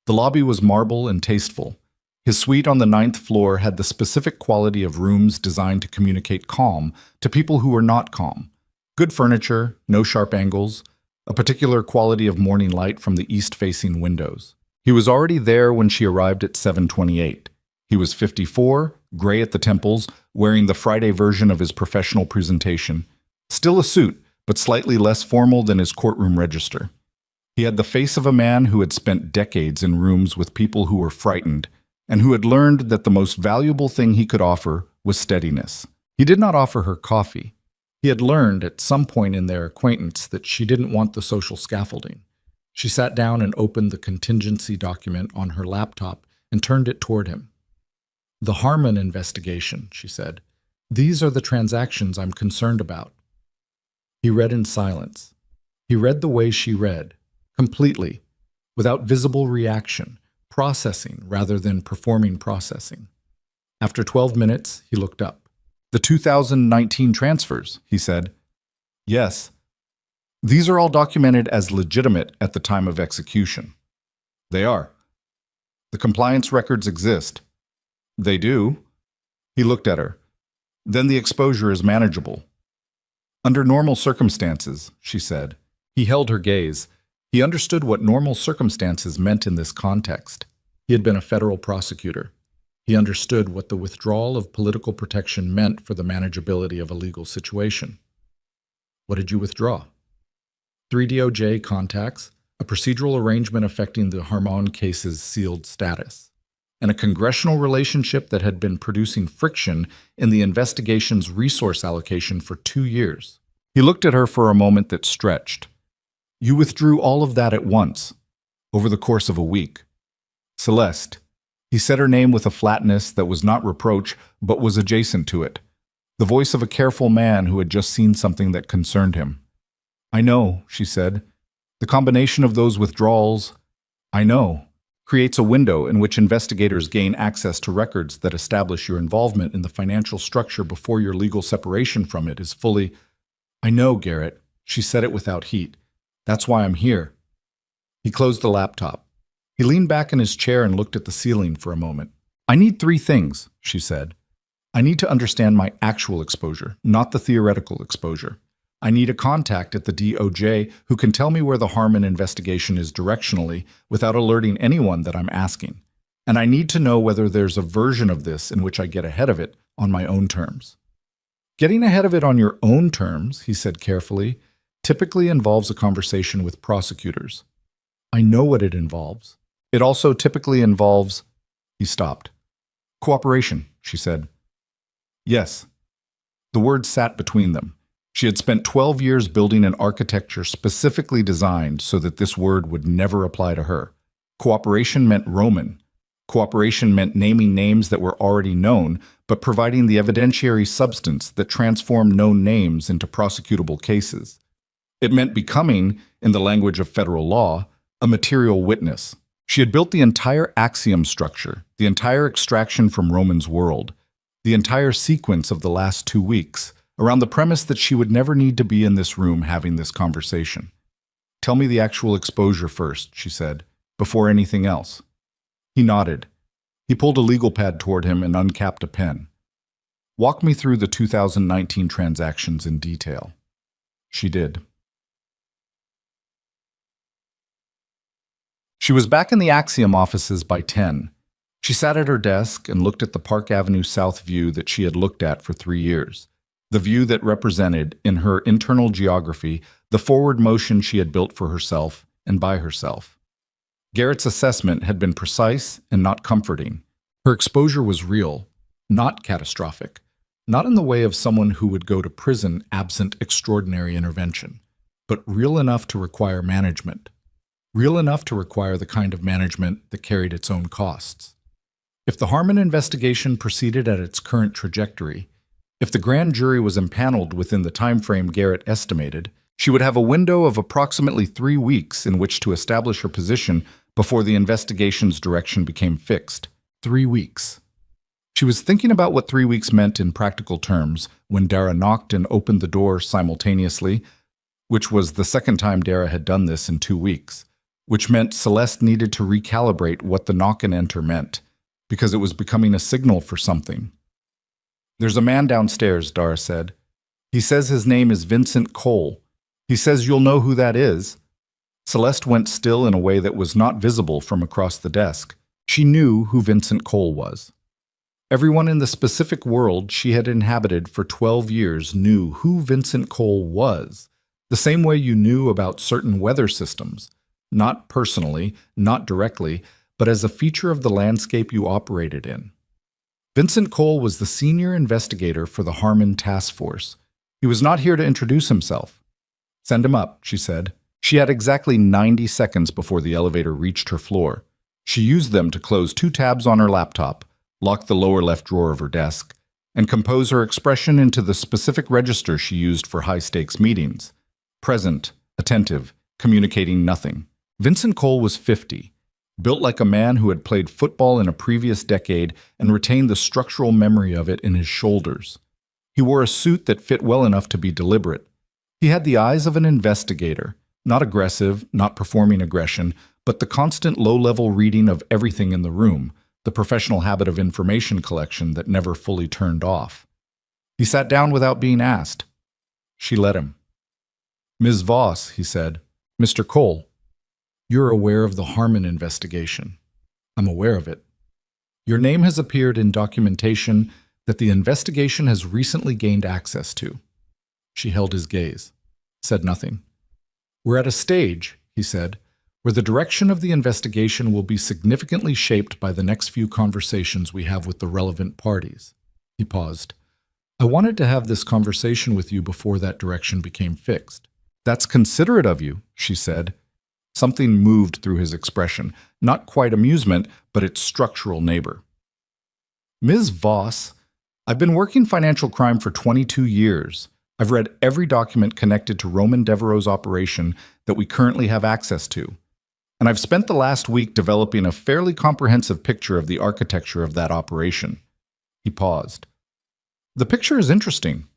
The lobby was marble and tasteful. His suite on the ninth floor had the specific quality of rooms designed to communicate calm to people who were not calm. Good furniture, no sharp angles, a particular quality of morning light from the east-facing windows. He was already there when she arrived at 7:28. He was 54, gray at the temples, wearing the Friday version of his professional presentation. Still a suit, but slightly less formal than his courtroom register. He had the face of a man who had spent decades in rooms with people who were frightened, and who had learned that the most valuable thing he could offer was steadiness. He did not offer her coffee. He had learned at some point in their acquaintance that she didn't want the social scaffolding. She sat down and opened the contingency document on her laptop and turned it toward him. "The Harmon investigation," she said. "These are the transactions I'm concerned about." He read in silence. He read the way she read, completely, without visible reaction, processing rather than performing processing. After 12 minutes, he looked up. "The 2019 transfers," he said. "Yes. These are all documented as legitimate at the time of execution." "They are." "The compliance records exist." "They do." He looked at her. "Then the exposure is manageable." "Under normal circumstances," she said. He held her gaze. He understood what normal circumstances meant in this context. He had been a federal prosecutor. He understood what the withdrawal of political protection meant for the manageability of a legal situation. "What did you withdraw?" 3 DOJ contacts, a procedural arrangement affecting the Harmon case's sealed status, and a congressional relationship that had been producing friction in the investigation's resource allocation for 2 years. He looked at her for a moment that stretched. "You withdrew all of that at once, over the course of a week." "Celeste." He said her name with a flatness that was not reproach, but was adjacent to it. The voice of a careful man who had just seen something that concerned him. "I know," she said. "The combination of those withdrawals, I know, creates a window in which investigators gain access to records that establish your involvement in the financial structure before your legal separation from it is fully—" "I know, Garrett." She said it without heat. "That's why I'm here." He closed the laptop. He leaned back in his chair and looked at the ceiling for a moment. "I need 3 things," she said. "I need to understand my actual exposure, not the theoretical exposure. I need a contact at the DOJ who can tell me where the Harmon investigation is directionally without alerting anyone that I'm asking. And I need to know whether there's a version of this in which I get ahead of it on my own terms." "Getting ahead of it on your own terms," he said carefully, "typically involves a conversation with prosecutors." "I know what it involves. It also typically involves—" He stopped. "Cooperation," she said. "Yes." The word sat between them. She had spent 12 years building an architecture specifically designed so that this word would never apply to her. Cooperation meant Roman. Cooperation meant naming names that were already known, but providing the evidentiary substance that transformed known names into prosecutable cases. It meant becoming, in the language of federal law, a material witness. She had built the entire axiom structure, the entire extraction from Roman's world, the entire sequence of the last 2 weeks, around the premise that she would never need to be in this room having this conversation. "Tell me the actual exposure first," she said, "before anything else." He nodded. He pulled a legal pad toward him and uncapped a pen. "Walk me through the 2019 transactions in detail." She did. She was back in the Axiom offices by 10. She sat at her desk and looked at the Park Avenue South view that she had looked at for 3 years. The view that represented, in her internal geography, the forward motion she had built for herself and by herself. Garrett's assessment had been precise and not comforting. Her exposure was real, not catastrophic, not in the way of someone who would go to prison absent extraordinary intervention, but real enough to require management. Real enough to require the kind of management that carried its own costs. If the Harmon investigation proceeded at its current trajectory, if the grand jury was impaneled within the time frame Garrett estimated, she would have a window of approximately 3 weeks in which to establish her position before the investigation's direction became fixed. 3 weeks. She was thinking about what 3 weeks meant in practical terms when Dara knocked and opened the door simultaneously, which was the second time Dara had done this in 2 weeks. which meant Celeste needed to recalibrate what the knock and enter meant, because it was becoming a signal for something. "There's a man downstairs," Dara said. "He says his name is Vincent Cole. He says you'll know who that is." Celeste went still in a way that was not visible from across the desk. She knew who Vincent Cole was. Everyone in the specific world she had inhabited for 12 years knew who Vincent Cole was, the same way you knew about certain weather systems, not personally, not directly, but as a feature of the landscape you operated in. Vincent Cole was the senior investigator for the Harmon Task Force. He was not here to introduce himself. "Send him up," she said. She had exactly 90 seconds before the elevator reached her floor. She used them to close 2 tabs on her laptop, lock the lower left drawer of her desk, and compose her expression into the specific register she used for high-stakes meetings. Present, attentive, communicating nothing. Vincent Cole was 50, built like a man who had played football in a previous decade and retained the structural memory of it in his shoulders. He wore a suit that fit well enough to be deliberate. He had the eyes of an investigator, not aggressive, not performing aggression, but the constant low-level reading of everything in the room, the professional habit of information collection that never fully turned off. He sat down without being asked. She let him. "Ms. Voss," he said. "Mr. Cole, you're aware of the Harmon investigation." "I'm aware of it." "Your name has appeared in documentation that the investigation has recently gained access to." She held his gaze, said nothing. "We're at a stage," he said, "where the direction of the investigation will be significantly shaped by the next few conversations we have with the relevant parties." He paused. "I wanted to have this conversation with you before that direction became fixed." "That's considerate of you," she said. Something moved through his expression, not quite amusement, but its structural neighbor. "Ms. Voss, I've been working financial crime for 22 years. I've read every document connected to Roman Devereaux's operation that we currently have access to. And I've spent the last week developing a fairly comprehensive picture of the architecture of that operation." He paused. "The picture is interesting."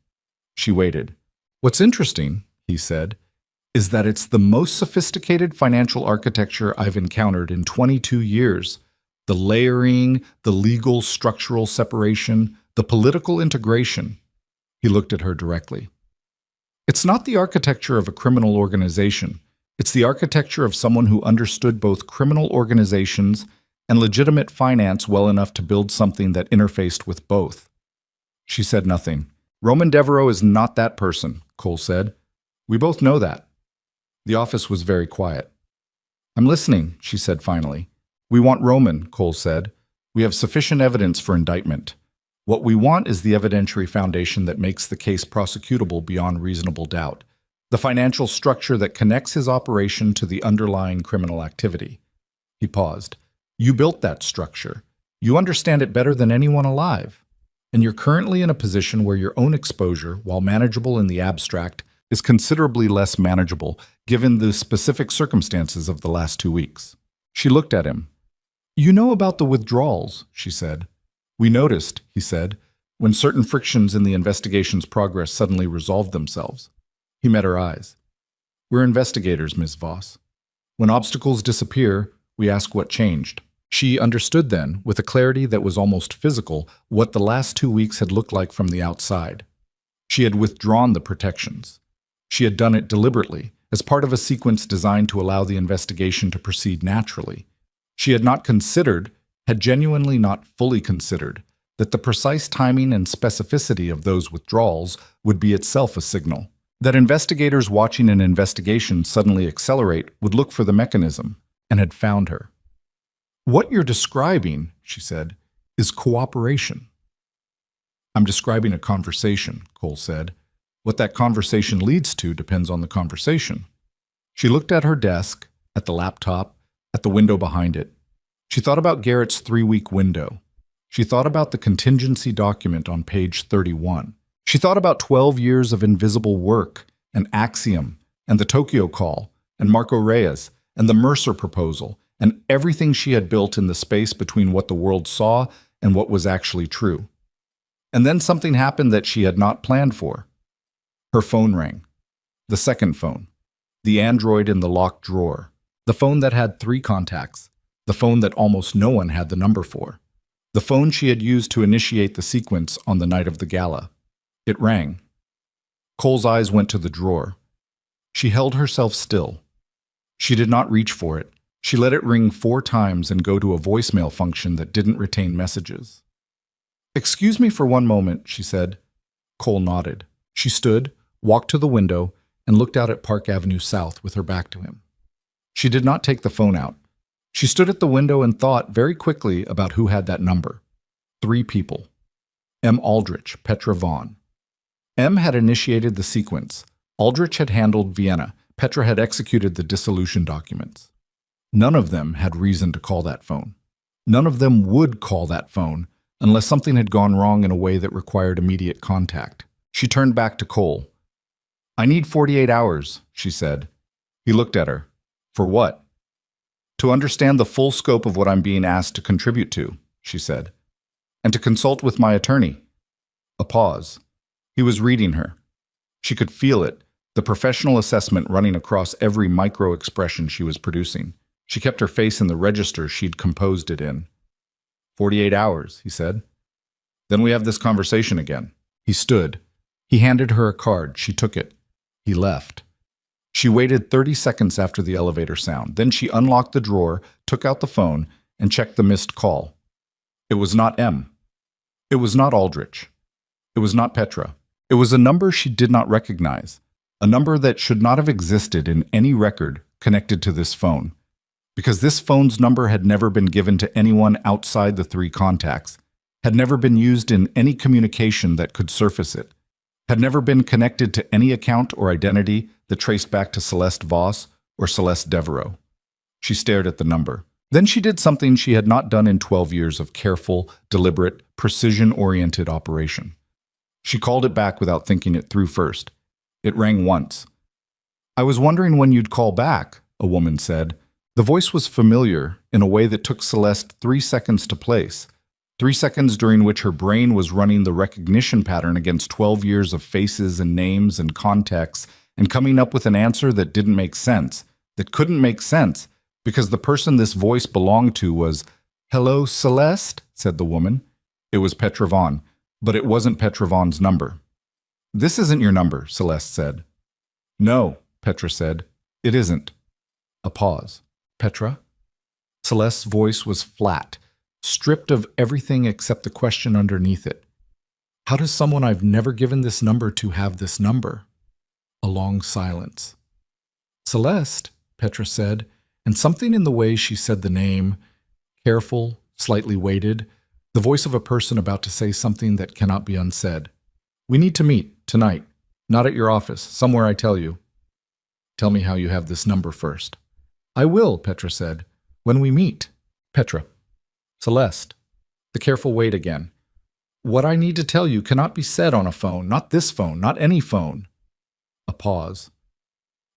She waited. "What's interesting," he said, "is that it's the most sophisticated financial architecture I've encountered in 22 years. The layering, the legal structural separation, the political integration." He looked at her directly. "It's not the architecture of a criminal organization. It's the architecture of someone who understood both criminal organizations and legitimate finance well enough to build something that interfaced with both." She said nothing. "Roman Devereaux is not that person," Cole said. "We both know that." The office was very quiet. "I'm listening," she said finally. "We want Roman," Cole said. "We have sufficient evidence for indictment. What we want is the evidentiary foundation that makes the case prosecutable beyond reasonable doubt, the financial structure that connects his operation to the underlying criminal activity." He paused. "You built that structure. You understand it better than anyone alive. And you're currently in a position where your own exposure, while manageable in the abstract, is considerably less manageable given the specific circumstances of the last 2 weeks." She looked at him. "You know about the withdrawals," she said. "We noticed," he said, "when certain frictions in the investigation's progress suddenly resolved themselves." He met her eyes. "We're investigators, Ms. Voss. When obstacles disappear, we ask what changed." She understood then, with a clarity that was almost physical, what the last 2 weeks had looked like from the outside. She had withdrawn the protections. She had done it deliberately, as part of a sequence designed to allow the investigation to proceed naturally. She had not considered, had genuinely not fully considered, that the precise timing and specificity of those withdrawals would be itself a signal. That investigators watching an investigation suddenly accelerate would look for the mechanism, and had found her. "What you're describing," she said, "is cooperation." "I'm describing a conversation," Cole said. "What that conversation leads to depends on the conversation." She looked at her desk, at the laptop, at the window behind it. She thought about Garrett's 3-week window. She thought about the contingency document on page 31. She thought about 12 years of invisible work, and Axiom, and the Tokyo Call, and Marco Reyes, and the Mercer proposal, and everything she had built in the space between what the world saw and what was actually true. And then something happened that she had not planned for. Her phone rang. The second phone. The Android in the locked drawer. The phone that had 3 contacts. The phone that almost no one had the number for. The phone she had used to initiate the sequence on the night of the gala. It rang. Cole's eyes went to the drawer. She held herself still. She did not reach for it. She let it ring 4 times and go to a voicemail function that didn't retain messages. "Excuse me for one moment," she said. Cole nodded. She stood, walked to the window, and looked out at Park Avenue South with her back to him. She did not take the phone out. She stood at the window and thought very quickly about who had that number. 3 people. M. Aldrich, Petra Vaughn. M had initiated the sequence. Aldrich had handled Vienna. Petra had executed the dissolution documents. None of them had reason to call that phone. None of them would call that phone unless something had gone wrong in a way that required immediate contact. She turned back to Cole. "I need 48 hours, she said. He looked at her. "For what?" "To understand the full scope of what I'm being asked to contribute to," she said. "And to consult with my attorney." A pause. He was reading her. She could feel it, the professional assessment running across every micro-expression she was producing. She kept her face in the register she'd composed it in. 48 hours, he said. "Then we have this conversation again." He stood. He handed her a card. She took it. He left. She waited 30 seconds after the elevator sound. Then she unlocked the drawer, took out the phone, and checked the missed call. It was not M. It was not Aldrich. It was not Petra. It was a number she did not recognize, a number that should not have existed in any record connected to this phone, because this phone's number had never been given to anyone outside the 3 contacts, had never been used in any communication that could surface it, had never been connected to any account or identity that traced back to Celeste Voss or Celeste Devereaux. She stared at the number. Then she did something she had not done in 12 years of careful, deliberate, precision-oriented operation. She called it back without thinking it through first. It rang once. "I was wondering when you'd call back," a woman said. The voice was familiar in a way that took Celeste 3 seconds to place, 3 seconds during which her brain was running the recognition pattern against 12 years of faces and names and contexts and coming up with an answer that didn't make sense, that couldn't make sense, because the person this voice belonged to was, "Hello, Celeste," said the woman. It was Petra Vaughn, but it wasn't Petra Vaughn's number. "This isn't your number," Celeste said. "No," Petra said. "It isn't." A pause. "Petra?" Celeste's voice was flat, stripped of everything except the question underneath it. "How does someone I've never given this number to have this number?" A long silence. "Celeste," Petra said, and something in the way she said the name, careful, slightly weighted, the voice of a person about to say something that cannot be unsaid. "We need to meet, tonight. Not at your office, somewhere I tell you." "Tell me how you have this number first." "I will," Petra said. "When we meet." Petra. Celeste. The careful wait again. "What I need to tell you cannot be said on a phone, not this phone, not any phone." A pause.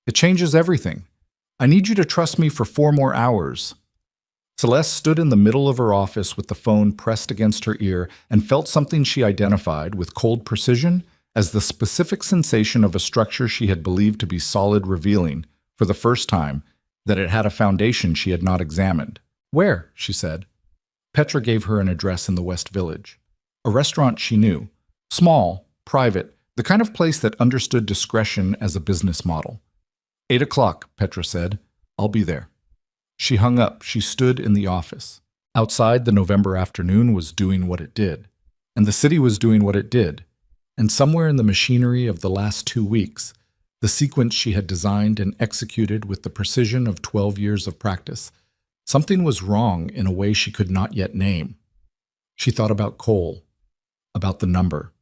"It changes everything. I need you to trust me for 4 more hours." Celeste stood in the middle of her office with the phone pressed against her ear and felt something she identified, with cold precision, as the specific sensation of a structure she had believed to be solid, revealing, for the first time, that it had a foundation she had not examined. "Where?" she said. Petra gave her an address in the West Village. A restaurant she knew. Small, private, the kind of place that understood discretion as a business model. 8 o'clock, Petra said. "I'll be there." She hung up. She stood in the office. Outside, the November afternoon was doing what it did, and the city was doing what it did. And somewhere in the machinery of the last 2 weeks, the sequence she had designed and executed with the precision of 12 years of practice, something was wrong in a way she could not yet name. She thought about Cole, about the number,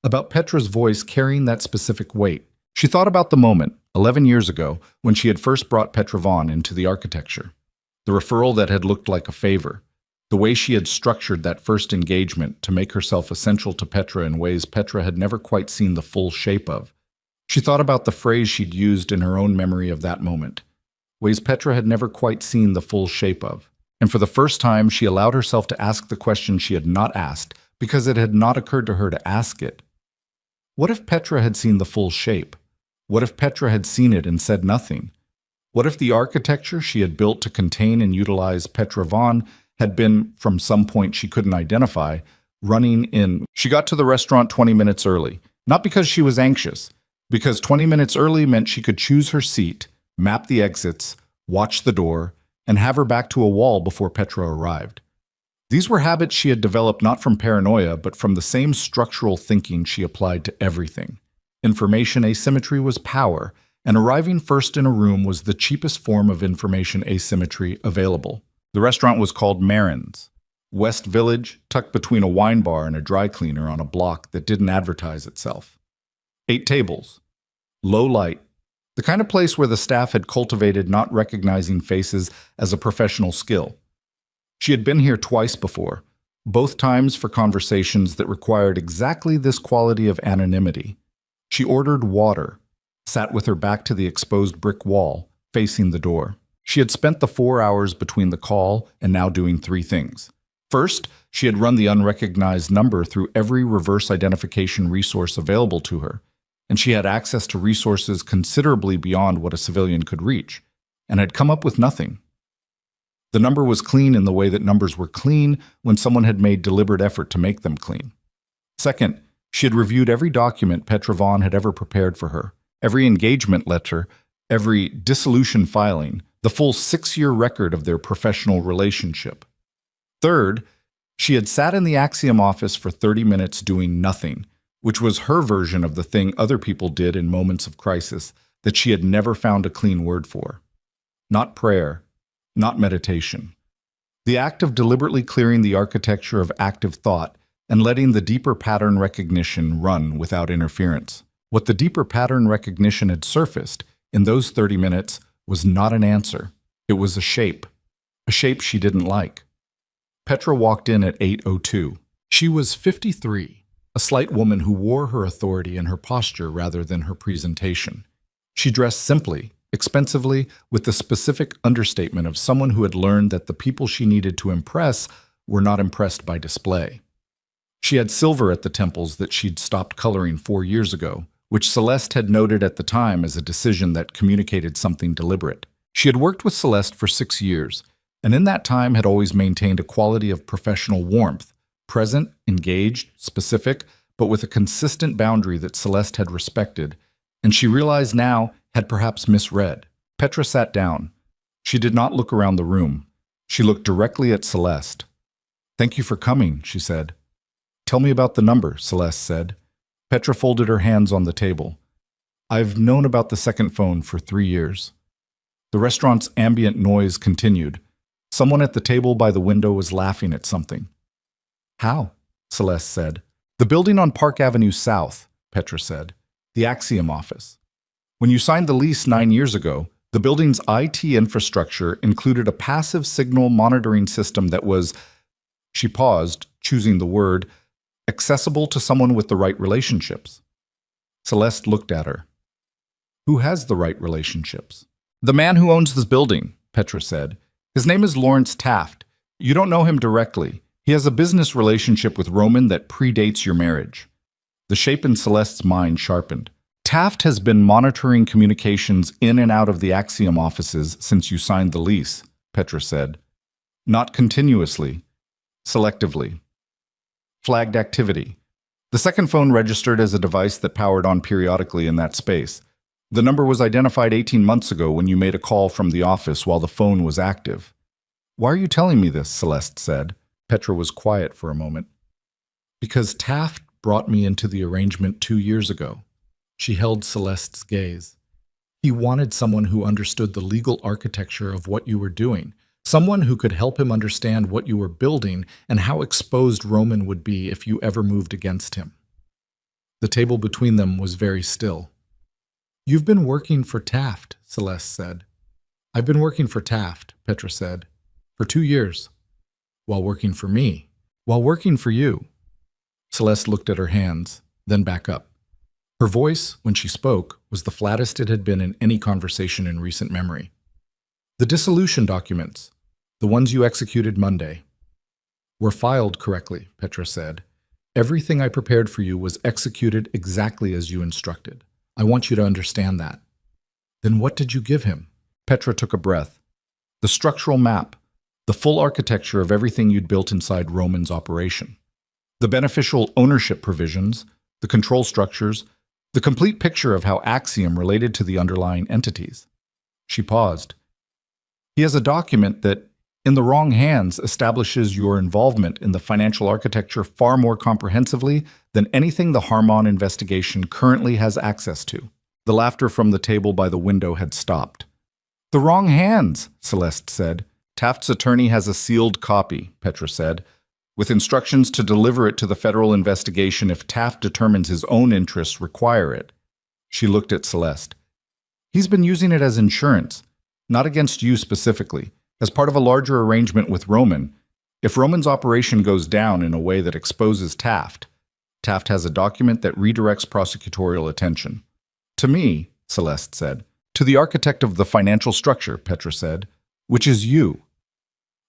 about Petra's voice carrying that specific weight. She thought about the moment, 11 years ago, when she had first brought Petra Vaughn into the architecture, the referral that had looked like a favor, the way she had structured that first engagement to make herself essential to Petra in ways Petra had never quite seen the full shape of. She thought about the phrase she'd used in her own memory of that moment, ways Petra had never quite seen the full shape of. And for the first time, she allowed herself to ask the question she had not asked because it had not occurred to her to ask it. What if Petra had seen the full shape? What if Petra had seen it and said nothing? What if the architecture she had built to contain and utilize Petra Vaughn had been, from some point she couldn't identify, running in? She got to the restaurant 20 minutes early, not because she was anxious, because 20 minutes early meant she could choose her seat, map the exits, watch the door, and have her back to a wall before Petra arrived. These were habits she had developed not from paranoia, but from the same structural thinking she applied to everything. Information asymmetry was power, and arriving first in a room was the cheapest form of information asymmetry available. The restaurant was called Marin's, West Village, tucked between a wine bar and a dry cleaner on a block that didn't advertise itself. 8 tables. Low light. The kind of place where the staff had cultivated not recognizing faces as a professional skill. She had been here twice before, both times for conversations that required exactly this quality of anonymity. She ordered water, sat with her back to the exposed brick wall, facing the door. She had spent the 4 hours between the call and now doing 3 things. First, she had run the unrecognized number through every reverse identification resource available to her, and she had access to resources considerably beyond what a civilian could reach, and had come up with nothing. The number was clean in the way that numbers were clean when someone had made deliberate effort to make them clean. Second, she had reviewed every document Petra Vaughn had ever prepared for her, every engagement letter, every dissolution filing, the full 6-year record of their professional relationship. Third, she had sat in the Axiom office for 30 minutes doing nothing, which was her version of the thing other people did in moments of crisis that she had never found a clean word for. Not prayer, not meditation. The act of deliberately clearing the architecture of active thought and letting the deeper pattern recognition run without interference. What the deeper pattern recognition had surfaced in those 30 minutes was not an answer. It was a shape she didn't like. Petra walked in at 8:02. She was 53, a slight woman who wore her authority in her posture rather than her presentation. She dressed simply, expensively, with the specific understatement of someone who had learned that the people she needed to impress were not impressed by display. She had silver at the temples that she'd stopped coloring 4 years ago, which Celeste had noted at the time as a decision that communicated something deliberate. She had worked with Celeste for 6 years, and in that time had always maintained a quality of professional warmth, present, engaged, specific, but with a consistent boundary that Celeste had respected, and she realized now had perhaps misread. Petra sat down. She did not look around the room. She looked directly at Celeste. "Thank you for coming," she said. "Tell me about the number," Celeste said. Petra folded her hands on the table. "I've known about the second phone for 3 years." The restaurant's ambient noise continued. Someone at the table by the window was laughing at something. "How?" Celeste said. "The building on Park Avenue South," Petra said. "The Axiom office. When you signed the lease 9 years ago, the building's IT infrastructure included a passive signal monitoring system that was," she paused, choosing the word, "accessible to someone with the right relationships." Celeste looked at her. "Who has the right relationships?" "The man who owns this building," Petra said. "His name is Lawrence Taft. You don't know him directly. He has a business relationship with Roman that predates your marriage." The shape in Celeste's mind sharpened. "Taft has been monitoring communications in and out of the Axiom offices since you signed the lease," Petra said. "Not continuously. Selectively. Flagged activity. The second phone registered as a device that powered on periodically in that space. The number was identified 18 months ago when you made a call from the office while the phone was active." "Why are you telling me this?" Celeste said. Petra was quiet for a moment. "Because Taft brought me into the arrangement 2 years ago." She held Celeste's gaze. "He wanted someone who understood the legal architecture of what you were doing, someone who could help him understand what you were building and how exposed Roman would be if you ever moved against him." The table between them was very still. "You've been working for Taft," Celeste said. "I've been working for Taft," Petra said, "for 2 years. While working for me. While working for you." Celeste looked at her hands, then back up. Her voice, when she spoke, was the flattest it had been in any conversation in recent memory. "The dissolution documents, the ones you executed Monday, were filed correctly," Petra said. "Everything I prepared for you was executed exactly as you instructed. I want you to understand that." "Then what did you give him?" Petra took a breath. The structural map, the full architecture of everything you'd built inside Roman's operation. The beneficial ownership provisions, the control structures, the complete picture of how Axiom related to the underlying entities. She paused. He has a document that, in the wrong hands, establishes your involvement in the financial architecture far more comprehensively than anything the Harmon investigation currently has access to. The laughter from the table by the window had stopped. The wrong hands, Celeste said. Taft's attorney has a sealed copy, Petra said, with instructions to deliver it to the federal investigation if Taft determines his own interests require it. She looked at Celeste. He's been using it as insurance, not against you specifically, as part of a larger arrangement with Roman. If Roman's operation goes down in a way that exposes Taft, Taft has a document that redirects prosecutorial attention. To me, Celeste said. To the architect of the financial structure, Petra said, which is you.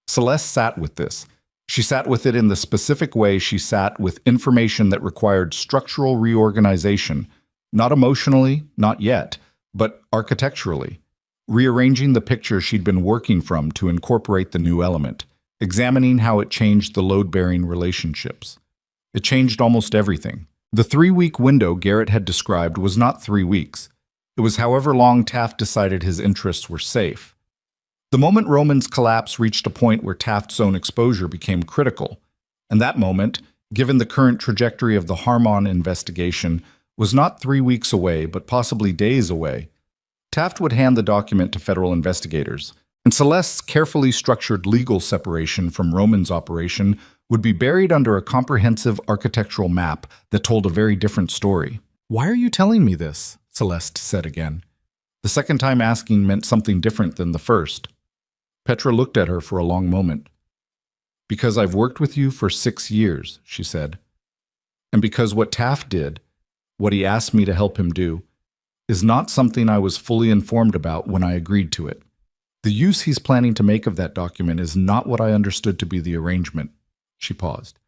Celeste sat with this. She sat with it in the specific way she sat with information that required structural reorganization, not emotionally, not yet, but architecturally, rearranging the picture she'd been working from to incorporate the new element, examining how it changed the load-bearing relationships. It changed almost everything. The 3-week window Garrett had described was not 3 weeks. It was however long Taft decided his interests were safe. The moment Roman's collapse reached a point where Taft's own exposure became critical, and that moment, given the current trajectory of the Harmon investigation, was not 3 weeks away, but possibly days away. Taft would hand the document to federal investigators, and Celeste's carefully structured legal separation from Roman's operation would be buried under a comprehensive architectural map that told a very different story. "Why are you telling me this?" Celeste said again. The second time asking meant something different than the first. Petra looked at her for a long moment. "Because I've worked with you for 6 years," she said. "And because what Taft did, what he asked me to help him do, is not something I was fully informed about when I agreed to it. The use he's planning to make of that document is not what I understood to be the arrangement." She paused.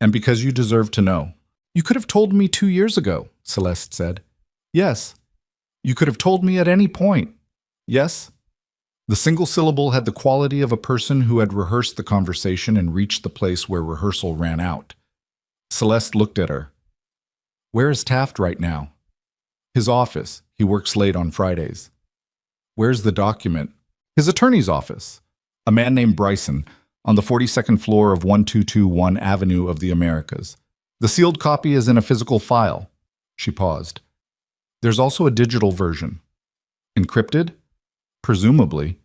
"And because you deserve to know." "You could have told me 2 years ago," Celeste said. "Yes." "You could have told me at any point." "Yes." The single syllable had the quality of a person who had rehearsed the conversation and reached the place where rehearsal ran out. Celeste looked at her. "Where is Taft right now?" "His office. He works late on Fridays." "Where's the document?" "His attorney's office. A man named Bryson, on the 42nd floor of 1221 Avenue of the Americas. The sealed copy is in a physical file." She paused. "There's also a digital version." "Encrypted?" "Presumably."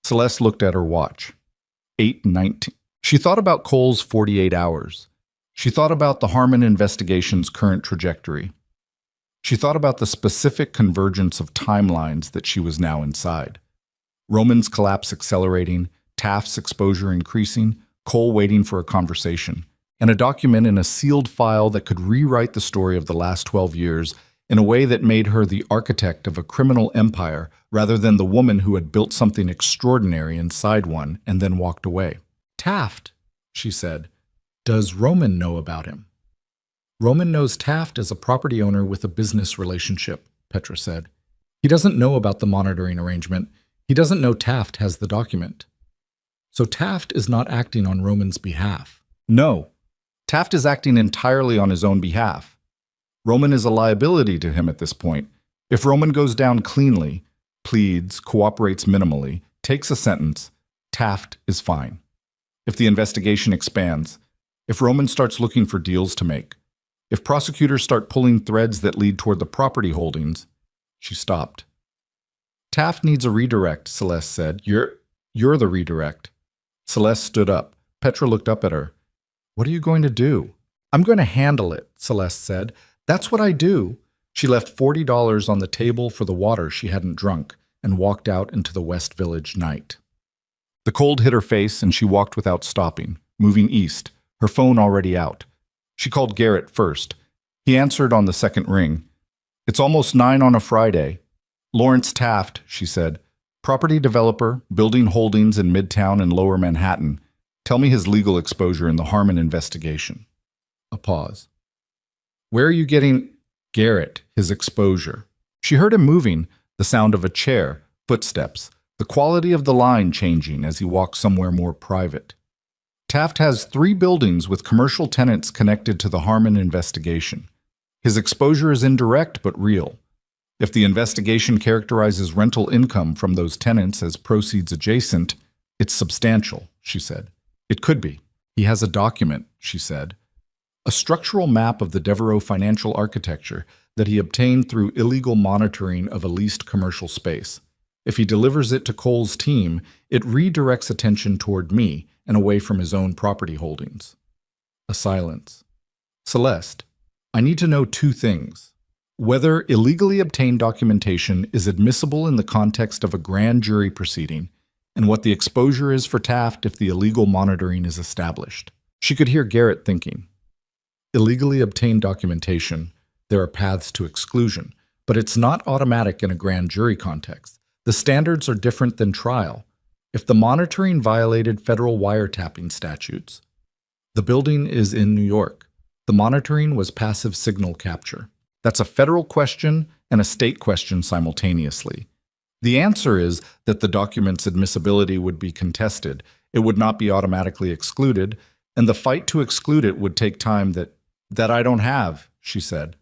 Celeste looked at her watch. 8:19. She thought about Cole's 48 hours. She thought about the Harmon investigation's current trajectory. She thought about the specific convergence of timelines that she was now inside. Roman's collapse accelerating, Taft's exposure increasing, Cole waiting for a conversation, and a document in a sealed file that could rewrite the story of the last 12 years in a way that made her the architect of a criminal empire rather than the woman who had built something extraordinary inside one and then walked away. "Taft," she said. "Does Roman know about him?" "Roman knows Taft as a property owner with a business relationship," Petra said. "He doesn't know about the monitoring arrangement. He doesn't know Taft has the document." "So Taft is not acting on Roman's behalf?" "No. Taft is acting entirely on his own behalf. Roman is a liability to him at this point. If Roman goes down cleanly, pleads, cooperates minimally, takes a sentence, Taft is fine. If the investigation expands, if Roman starts looking for deals to make, if prosecutors start pulling threads that lead toward the property holdings," she stopped. "Taft needs a redirect," Celeste said. You're the redirect." Celeste stood up. Petra looked up at her. "What are you going to do?" "I'm going to handle it," Celeste said. "That's what I do." She left $40 on the table for the water she hadn't drunk and walked out into the West Village night. The cold hit her face and she walked without stopping, moving east, her phone already out. She called Garrett first. He answered on the second ring. "It's almost 9 on a Friday." "Lawrence Taft," she said. "Property developer, building holdings in Midtown and Lower Manhattan. Tell me his legal exposure in the Harmon investigation." A pause. "Where are you getting—" "Garrett, his exposure." She heard him moving, the sound of a chair, Footsteps, the quality of the line changing as he walks somewhere more private. Taft has 3 buildings with commercial tenants connected to the Harmon investigation. His exposure is indirect but real. If the investigation characterizes rental income from those tenants as proceeds adjacent, it's substantial, she said. It could be. He has a document, she said. A structural map of the Devereaux financial architecture that he obtained through illegal monitoring of a leased commercial space. If he delivers it to Cole's team, it redirects attention toward me and away from his own property holdings. A silence. Celeste, I need to know 2 things. Whether illegally obtained documentation is admissible in the context of a grand jury proceeding, and what the exposure is for Taft if the illegal monitoring is established. She could hear Garrett thinking. Illegally obtained documentation, there are paths to exclusion, but it's not automatic in a grand jury context. The standards are different than trial. If the monitoring violated federal wiretapping statutes, the building is in New York. The monitoring was passive signal capture. That's a federal question and a state question simultaneously. The answer is that the document's admissibility would be contested, it would not be automatically excluded, and the fight to exclude it would take time that I don't have, she said.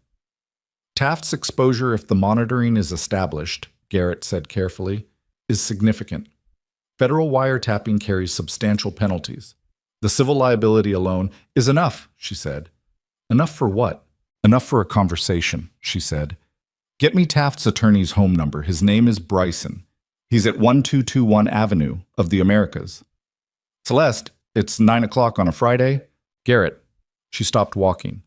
Taft's exposure if the monitoring is established, Garrett said carefully, is significant. Federal wiretapping carries substantial penalties. The civil liability alone is enough, she said. Enough for what? Enough for a conversation, she said. Get me Taft's attorney's home number. His name is Bryson. He's at 1221 Avenue of the Americas. Celeste, it's 9 o'clock on a Friday. Garrett. She stopped walking.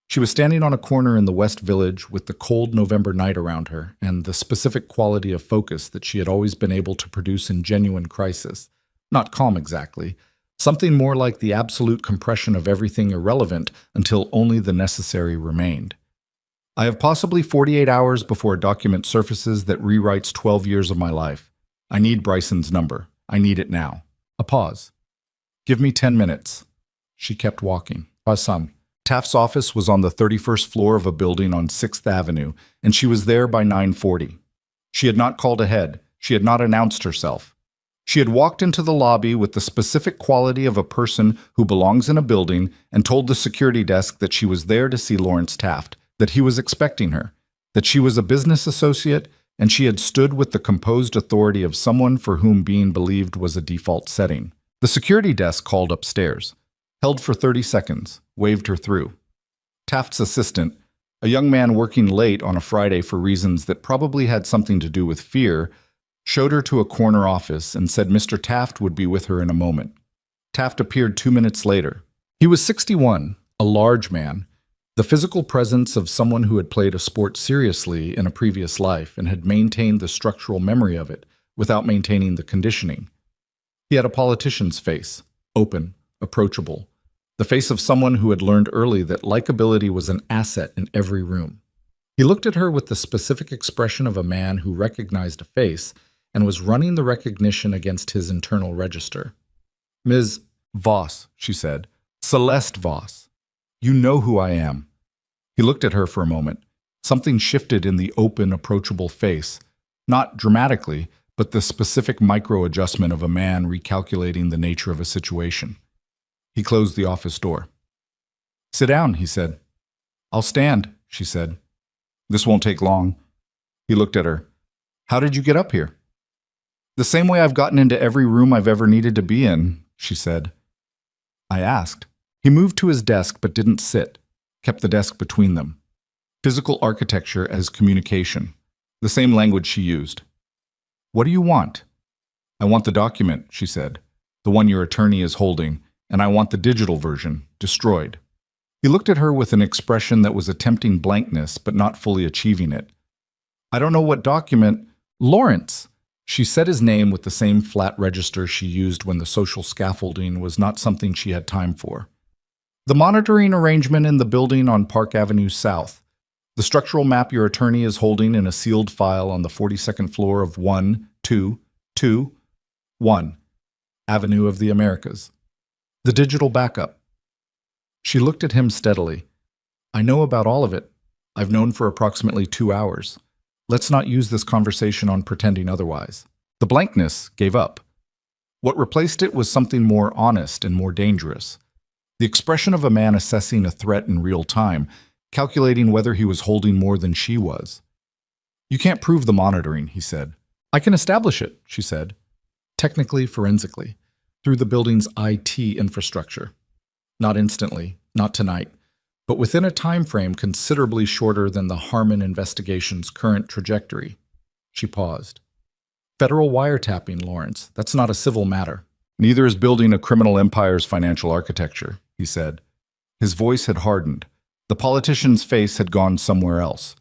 She was standing on a corner in the West Village with the cold November night around her and the specific quality of focus that she had always been able to produce in genuine crisis. Not calm exactly. Something more like the absolute compression of everything irrelevant until only the necessary remained. I have possibly 48 hours before a document surfaces that rewrites 12 years of my life. I need Bryson's number. I need it now. A pause. Give me 10 minutes. She kept walking. Some. Taft's office was on the 31st floor of a building on 6th Avenue, and she was there by 9:40. She had not called ahead. She had not announced herself. She had walked into the lobby with the specific quality of a person who belongs in a building and told the security desk that she was there to see Lawrence Taft, that he was expecting her, that she was a business associate, and she had stood with the composed authority of someone for whom being believed was a default setting. The security desk called upstairs, held for 30 seconds, waved her through. Taft's assistant, a young man working late on a Friday for reasons that probably had something to do with fear, showed her to a corner office and said Mr. Taft would be with her in a moment. Taft appeared 2 minutes later. He was 61, a large man, the physical presence of someone who had played a sport seriously in a previous life and had maintained the structural memory of it without maintaining the conditioning. He had a politician's face, open, approachable, the face of someone who had learned early that likability was an asset in every room. He looked at her with the specific expression of a man who recognized a face and was running the recognition against his internal register. Ms. Voss, she said. Celeste Voss. You know who I am. He looked at her for a moment. Something shifted in the open, approachable face, not dramatically, but the specific micro-adjustment of a man recalculating the nature of a situation. He closed the office door. Sit down, he said. I'll stand, she said. This won't take long. He looked at her. How did you get up here? The same way I've gotten into every room I've ever needed to be in, she said. I asked. He moved to his desk but didn't sit, kept the desk between them. Physical architecture as communication, the same language she used. What do you want? I want the document, she said, the one your attorney is holding, and I want the digital version, destroyed. He looked at her with an expression that was attempting blankness but not fully achieving it. I don't know what document. Lawrence! She said his name with the same flat register she used when the social scaffolding was not something she had time for. The monitoring arrangement in the building on Park Avenue South. The structural map your attorney is holding in a sealed file on the 42nd floor of 1221 Avenue of the Americas. The digital backup. She looked at him steadily. I know about all of it. I've known for approximately 2 hours. Let's not use this conversation on pretending otherwise. The blankness gave up. What replaced it was something more honest and more dangerous. The expression of a man assessing a threat in real time, calculating whether he was holding more than she was. "You can't prove the monitoring," he said. "I can establish it," she said. "Technically, forensically, through the building's IT infrastructure. Not instantly, not tonight, but within a time frame considerably shorter than the Harmon investigation's current trajectory." She paused. "Federal wiretapping, Lawrence, that's not a civil matter. Neither is building a criminal empire's financial architecture," he said. His voice had hardened. The politician's face had gone somewhere else.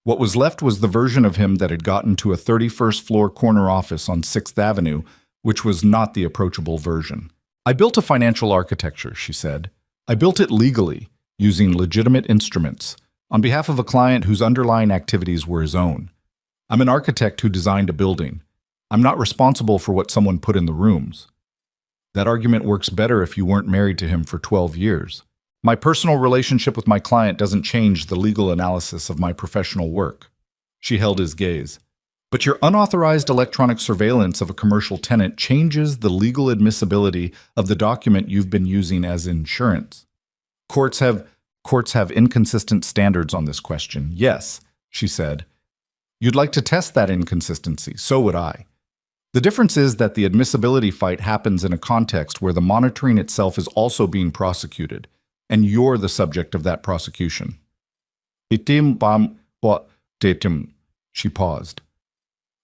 What was left was the version of him that had gotten to a 31st floor corner office on 6th Avenue, which was not the approachable version. "I built a financial architecture," she said. "I built it legally, using legitimate instruments, on behalf of a client whose underlying activities were his own. I'm an architect who designed a building. I'm not responsible for what someone put in the rooms." That argument works better if you weren't married to him for 12 years. My personal relationship with my client doesn't change the legal analysis of my professional work. She held his gaze. But your unauthorized electronic surveillance of a commercial tenant changes the legal admissibility of the document you've been using as insurance. Courts have inconsistent standards on this question. Yes, she said. You'd like to test that inconsistency. So would I. The difference is that the admissibility fight happens in a context where the monitoring itself is also being prosecuted, and you're the subject of that prosecution. She paused.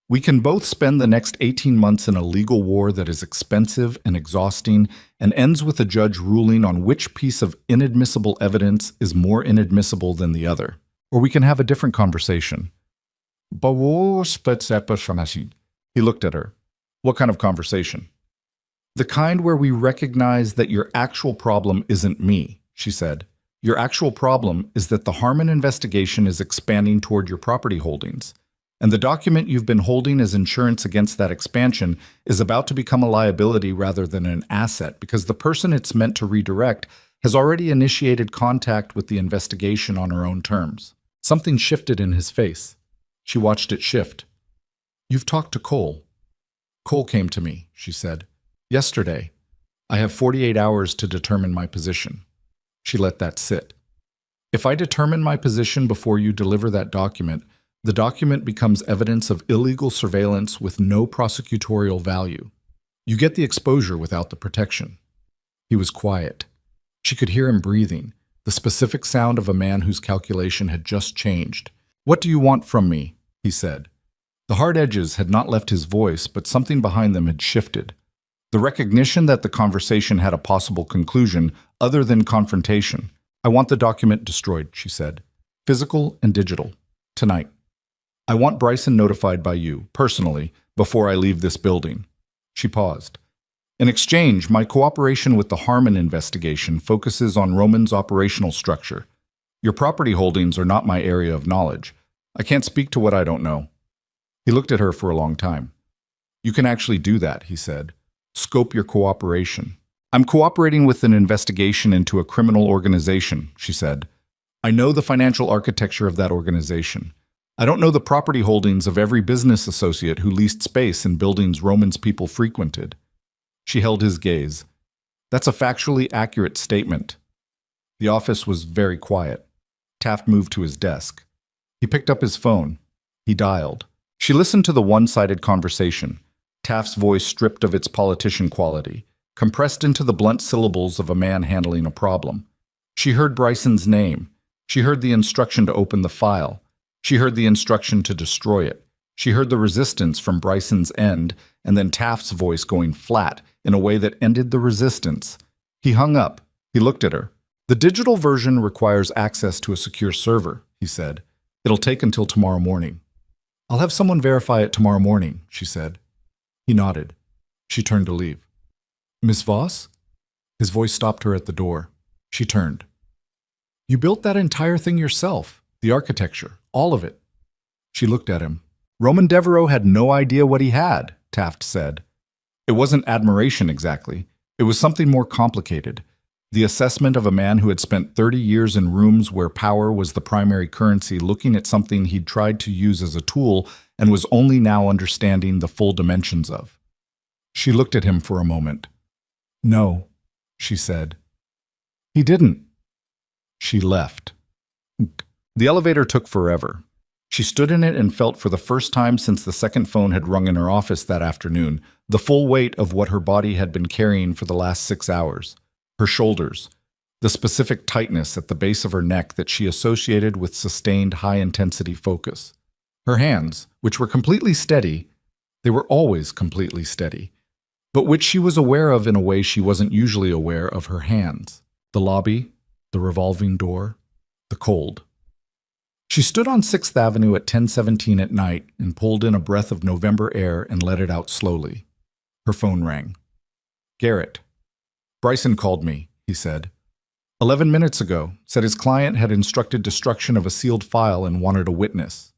We can both spend the next 18 months in a legal war that is expensive and exhausting and ends with a judge ruling on which piece of inadmissible evidence is more inadmissible than the other. Or we can have a different conversation. He looked at her. What kind of conversation? The kind where we recognize that your actual problem isn't me, she said. Your actual problem is that the Harmon investigation is expanding toward your property holdings, and the document you've been holding as insurance against that expansion is about to become a liability rather than an asset because the person it's meant to redirect has already initiated contact with the investigation on her own terms. Something shifted in his face. She watched it shift. You've talked to Cole. Cole came to me, she said. Yesterday. I have 48 hours to determine my position. She let that sit. If I determine my position before you deliver that document, the document becomes evidence of illegal surveillance with no prosecutorial value. You get the exposure without the protection. He was quiet. She could hear him breathing, the specific sound of a man whose calculation had just changed. What do you want from me? He said. The hard edges had not left his voice, but something behind them had shifted. The recognition that the conversation had a possible conclusion other than confrontation. I want the document destroyed, she said. Physical and digital. Tonight. I want Bryson notified by you, personally, before I leave this building. She paused. In exchange, my cooperation with the Harmon investigation focuses on Roman's operational structure. Your property holdings are not my area of knowledge. I can't speak to what I don't know. He looked at her for a long time. You can actually do that, he said. Scope your cooperation. I'm cooperating with an investigation into a criminal organization, she said. I know the financial architecture of that organization. I don't know the property holdings of every business associate who leased space in buildings Roman's people frequented. She held his gaze. That's a factually accurate statement. The office was very quiet. Taft moved to his desk. He picked up his phone. He dialed. She listened to the one-sided conversation, Taft's voice stripped of its politician quality, compressed into the blunt syllables of a man handling a problem. She heard Bryson's name. She heard the instruction to open the file. She heard the instruction to destroy it. She heard the resistance from Bryson's end, and then Taft's voice going flat in a way that ended the resistance. He hung up. He looked at her. The digital version requires access to a secure server, he said. It'll take until tomorrow morning. I'll have someone verify it tomorrow morning, she said. He nodded. She turned to leave. Miss Voss? His voice stopped her at the door. She turned. You built that entire thing yourself, the architecture, all of it. She looked at him. Roman Devereaux had no idea what he had, Taft said. It wasn't admiration exactly. It was something more complicated. The assessment of a man who had spent 30 years in rooms where power was the primary currency, looking at something he'd tried to use as a tool and was only now understanding the full dimensions of. She looked at him for a moment. "No," she said. "He didn't." She left. The elevator took forever. She stood in it and felt for the first time since the second phone had rung in her office that afternoon the full weight of what her body had been carrying for the last 6 hours. Her shoulders, the specific tightness at the base of her neck that she associated with sustained high-intensity focus. Her hands, which were completely steady, they were always completely steady, but which she was aware of in a way she wasn't usually aware of her hands. The lobby, the revolving door, the cold. She stood on 6th Avenue at 10:17 at night and pulled in a breath of November air and let it out slowly. Her phone rang. "Garrett. Bryson called me," he said. 11 minutes ago, said his client had instructed destruction of a sealed file and wanted a witness.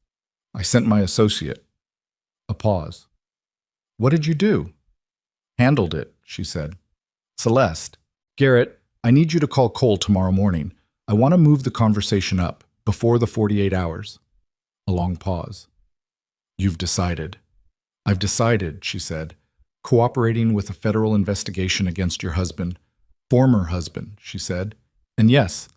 I sent my associate." A pause. "What did you do?" "Handled it," she said. "Celeste. Garrett, I need you to call Cole tomorrow morning. I want to move the conversation up, before the 48 hours. A long pause. "You've decided." "I've decided," she said. "Cooperating with a federal investigation against your husband. Former husband," she said. "And yes,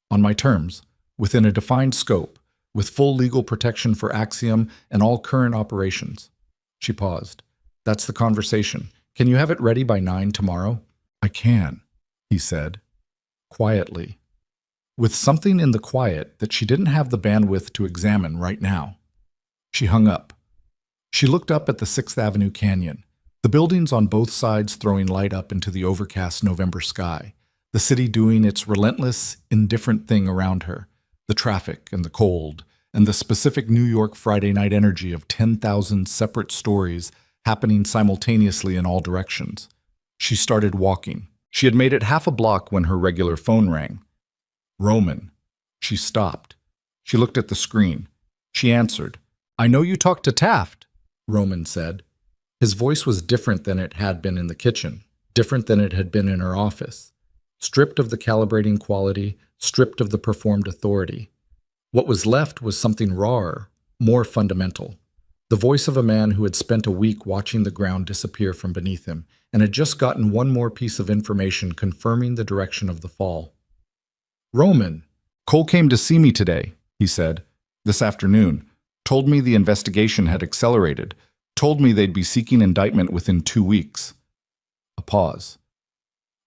on my terms, within a defined scope, with full legal protection for Axiom and all current operations." She paused. "That's the conversation. Can you have it ready by 9 tomorrow?" "I can," he said, quietly, with something in the quiet that she didn't have the bandwidth to examine right now. She hung up. She looked up at the 6th Avenue Canyon, the buildings on both sides throwing light up into the overcast November sky, the city doing its relentless, indifferent thing around her, the traffic and the cold, and the specific New York Friday night energy of 10,000 separate stories happening simultaneously in all directions. She started walking. She had made it half a block when her regular phone rang. "Roman." She stopped. She looked at the screen. She answered. "I know you talked to Taft," Roman said. His voice was different than it had been in the kitchen, different than it had been in her office. Stripped of the calibrating quality, stripped of the performed authority. What was left was something rawer, more fundamental. The voice of a man who had spent a week watching the ground disappear from beneath him and had just gotten one more piece of information confirming the direction of the fall. "Roman, Cole came to see me today," he said. "This afternoon. Told me the investigation had accelerated. Told me they'd be seeking indictment within 2 weeks." A pause.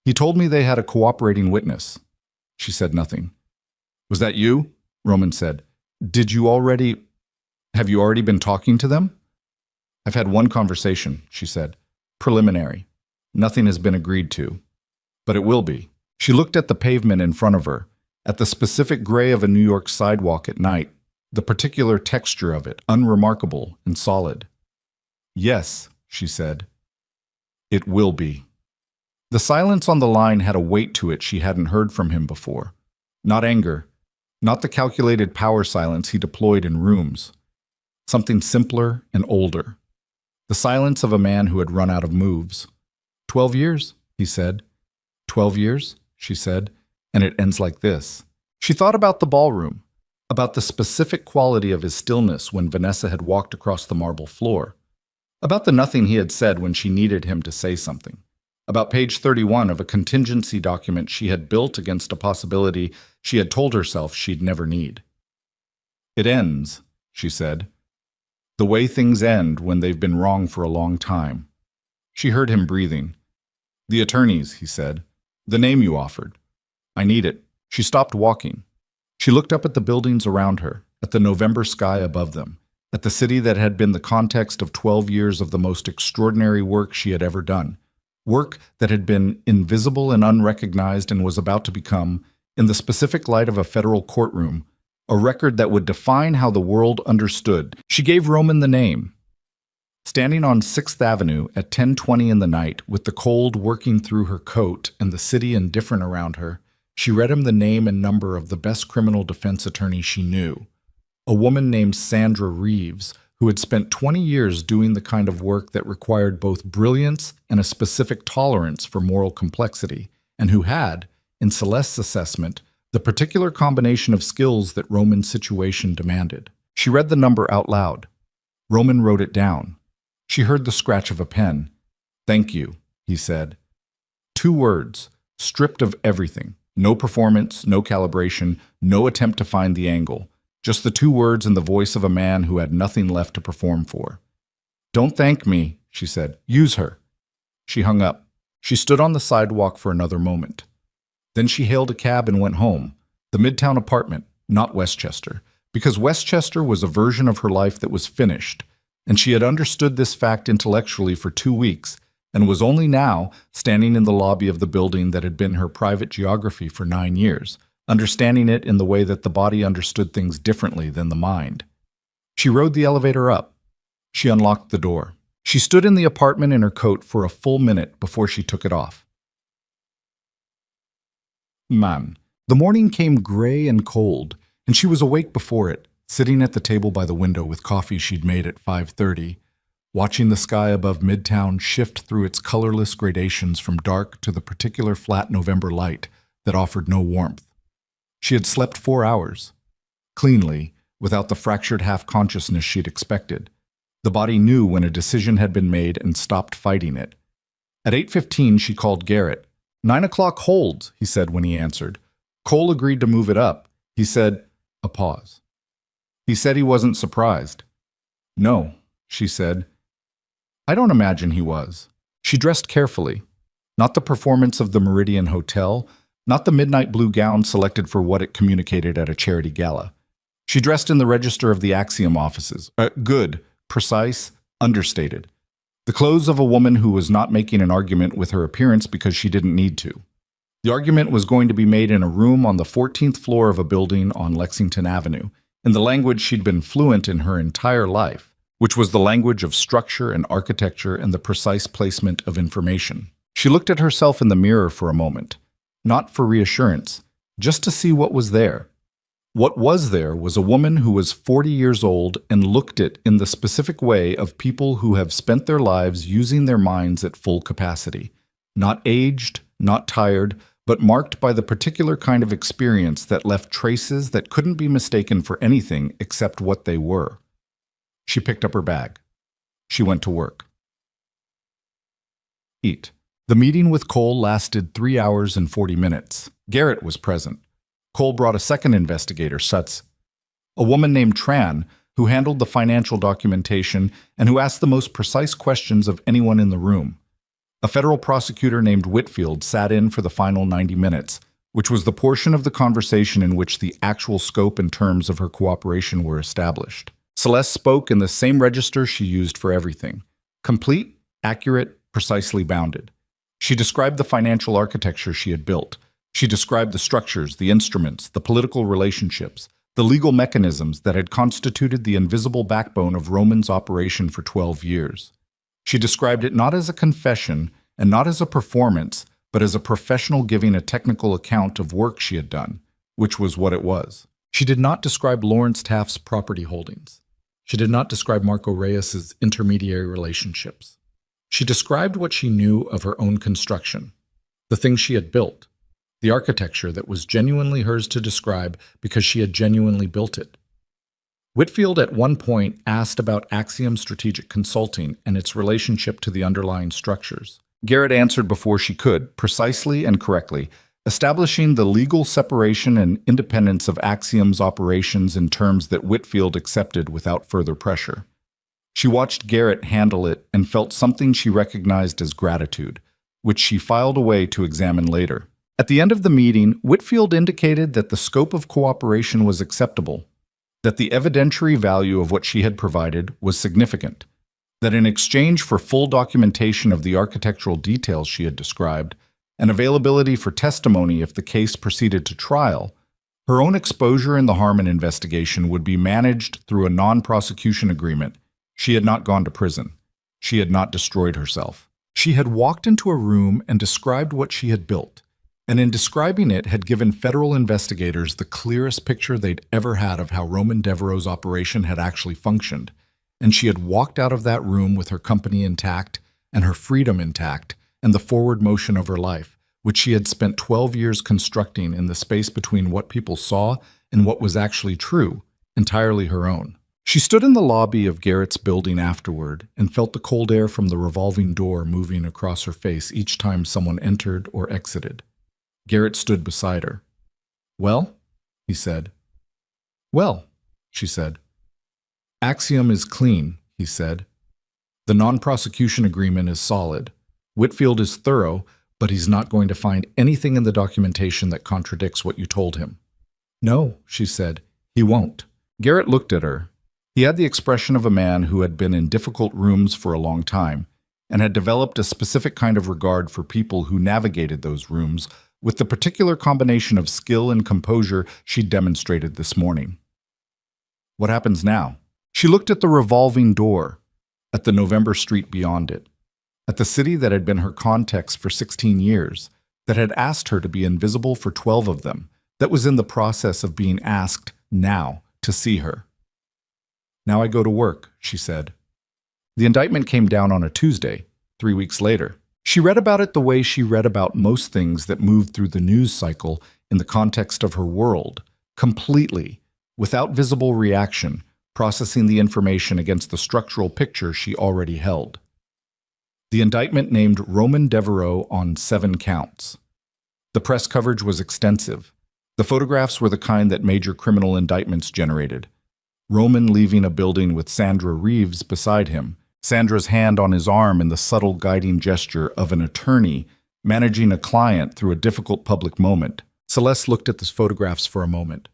"He told me they had a cooperating witness." She said nothing. "Was that you?" Roman said. Have you already been talking to them?" "I've had one conversation," she said. "Preliminary. Nothing has been agreed to. But it will be." She looked at the pavement in front of her, at the specific gray of a New York sidewalk at night, the particular texture of it, unremarkable and solid. "Yes," she said. "It will be." The silence on the line had a weight to it she hadn't heard from him before. Not anger, not the calculated power silence he deployed in rooms. Something simpler and older. The silence of a man who had run out of moves. 12 years, he said. 12 years, she said, and it ends like this. She thought about the ballroom, about the specific quality of his stillness when Vanessa had walked across the marble floor, about the nothing he had said when she needed him to say something, about page 31 of a contingency document she had built against a possibility she had told herself she'd never need. "It ends," she said, "the way things end when they've been wrong for a long time." She heard him breathing. "The attorneys," he said. "The name you offered. I need it." She stopped walking. She looked up at the buildings around her, at the November sky above them, at the city that had been the context of 12 years of the most extraordinary work she had ever done, work that had been invisible and unrecognized and was about to become, in the specific light of a federal courtroom, a record that would define how the world understood. She gave Roman the name. Standing on 6th Avenue at 10:20 in the night, with the cold working through her coat and the city indifferent around her, she read him the name and number of the best criminal defense attorney she knew. A woman named Sandra Reeves, who had spent 20 years doing the kind of work that required both brilliance and a specific tolerance for moral complexity, and who had, in Celeste's assessment, the particular combination of skills that Roman's situation demanded. She read the number out loud. Roman wrote it down. She heard the scratch of a pen. "Thank you," he said. 2 words, stripped of everything. No performance, no calibration, no attempt to find the angle. Just the 2 words in the voice of a man who had nothing left to perform for. "Don't thank me," she said. "Use her." She hung up. She stood on the sidewalk for another moment. Then she hailed a cab and went home. The Midtown apartment, not Westchester, because Westchester was a version of her life that was finished, and she had understood this fact intellectually for 2 weeks, and was only now standing in the lobby of the building that had been her private geography for 9 years, understanding it in the way that the body understood things differently than the mind. She rode the elevator up. She unlocked the door. She stood in the apartment in her coat for a full minute before she took it off. Man, the morning came gray and cold, and she was awake before it, sitting at the table by the window with coffee she'd made at 5:30, watching the sky above Midtown shift through its colorless gradations from dark to the particular flat November light that offered no warmth. She had slept 4 hours, cleanly, without the fractured half-consciousness she'd expected. The body knew when a decision had been made and stopped fighting it. At 8:15, she called Garrett. 9 o'clock holds, he said when he answered. Cole agreed to move it up. He said, a pause. He said he wasn't surprised. No, she said. I don't imagine he was. She dressed carefully. Not the performance of the Meridian Hotel, not the midnight blue gown selected for what it communicated at a charity gala. She dressed in the register of the Axiom offices. Good, precise, understated. The clothes of a woman who was not making an argument with her appearance because she didn't need to. The argument was going to be made in a room on the 14th floor of a building on Lexington Avenue, in the language she'd been fluent in her entire life, which was the language of structure and architecture and the precise placement of information. She looked at herself in the mirror for a moment, not for reassurance, just to see what was there. What was there was a woman who was 40 years old and looked it in the specific way of people who have spent their lives using their minds at full capacity, not aged, not tired, but marked by the particular kind of experience that left traces that couldn't be mistaken for anything except what they were. She picked up her bag. She went to work. Eat. The meeting with Cole lasted 3 hours and 40 minutes. Garrett was present. Cole brought a second investigator, Sutz, a woman named Tran, who handled the financial documentation and who asked the most precise questions of anyone in the room. A federal prosecutor named Whitfield sat in for the final 90 minutes, which was the portion of the conversation in which the actual scope and terms of her cooperation were established. Celeste spoke in the same register she used for everything. Complete, accurate, precisely bounded. She described the financial architecture she had built. She described the structures, the instruments, the political relationships, the legal mechanisms that had constituted the invisible backbone of Roman's operation for 12 years. She described it not as a confession and not as a performance, but as a professional giving a technical account of work she had done, which was what it was. She did not describe Lawrence Taft's property holdings. She did not describe Marco Reyes's intermediary relationships. She described what she knew of her own construction, the things she had built, the architecture that was genuinely hers to describe because she had genuinely built it. Whitfield at one point asked about Axiom Strategic Consulting and its relationship to the underlying structures. Garrett answered before she could, precisely and correctly, establishing the legal separation and independence of Axiom's operations in terms that Whitfield accepted without further pressure. She watched Garrett handle it and felt something she recognized as gratitude, which she filed away to examine later. At the end of the meeting, Whitfield indicated that the scope of cooperation was acceptable, that the evidentiary value of what she had provided was significant, that in exchange for full documentation of the architectural details she had described, and availability for testimony if the case proceeded to trial, her own exposure in the Harmon investigation would be managed through a non-prosecution agreement. She had not gone to prison. She had not destroyed herself. She had walked into a room and described what she had built, and in describing it had given federal investigators the clearest picture they'd ever had of how Roman Devereaux's operation had actually functioned, and she had walked out of that room with her company intact and her freedom intact and the forward motion of her life, which she had spent 12 years constructing in the space between what people saw and what was actually true, entirely her own. She stood in the lobby of Garrett's building afterward and felt the cold air from the revolving door moving across her face each time someone entered or exited. Garrett stood beside her. "Well?" he said. "Well," she said. "Axiom is clean," he said. "The non-prosecution agreement is solid. Whitfield is thorough, but he's not going to find anything in the documentation that contradicts what you told him." "No," she said, "he won't." Garrett looked at her. He had the expression of a man who had been in difficult rooms for a long time and had developed a specific kind of regard for people who navigated those rooms with the particular combination of skill and composure she demonstrated this morning. "What happens now?" She looked at the revolving door, at the November street beyond it, at the city that had been her context for 16 years, that had asked her to be invisible for 12 of them, that was in the process of being asked now to see her. "Now I go to work," she said. The indictment came down on a Tuesday, 3 weeks later. She read about it the way she read about most things that moved through the news cycle in the context of her world, completely, without visible reaction, processing the information against the structural picture she already held. The indictment named Roman Devereaux on 7 counts. The press coverage was extensive. The photographs were the kind that major criminal indictments generated. Roman leaving a building with Sandra Reeves beside him, Sandra's hand on his arm in the subtle guiding gesture of an attorney managing a client through a difficult public moment. Celeste looked at those photographs for a moment.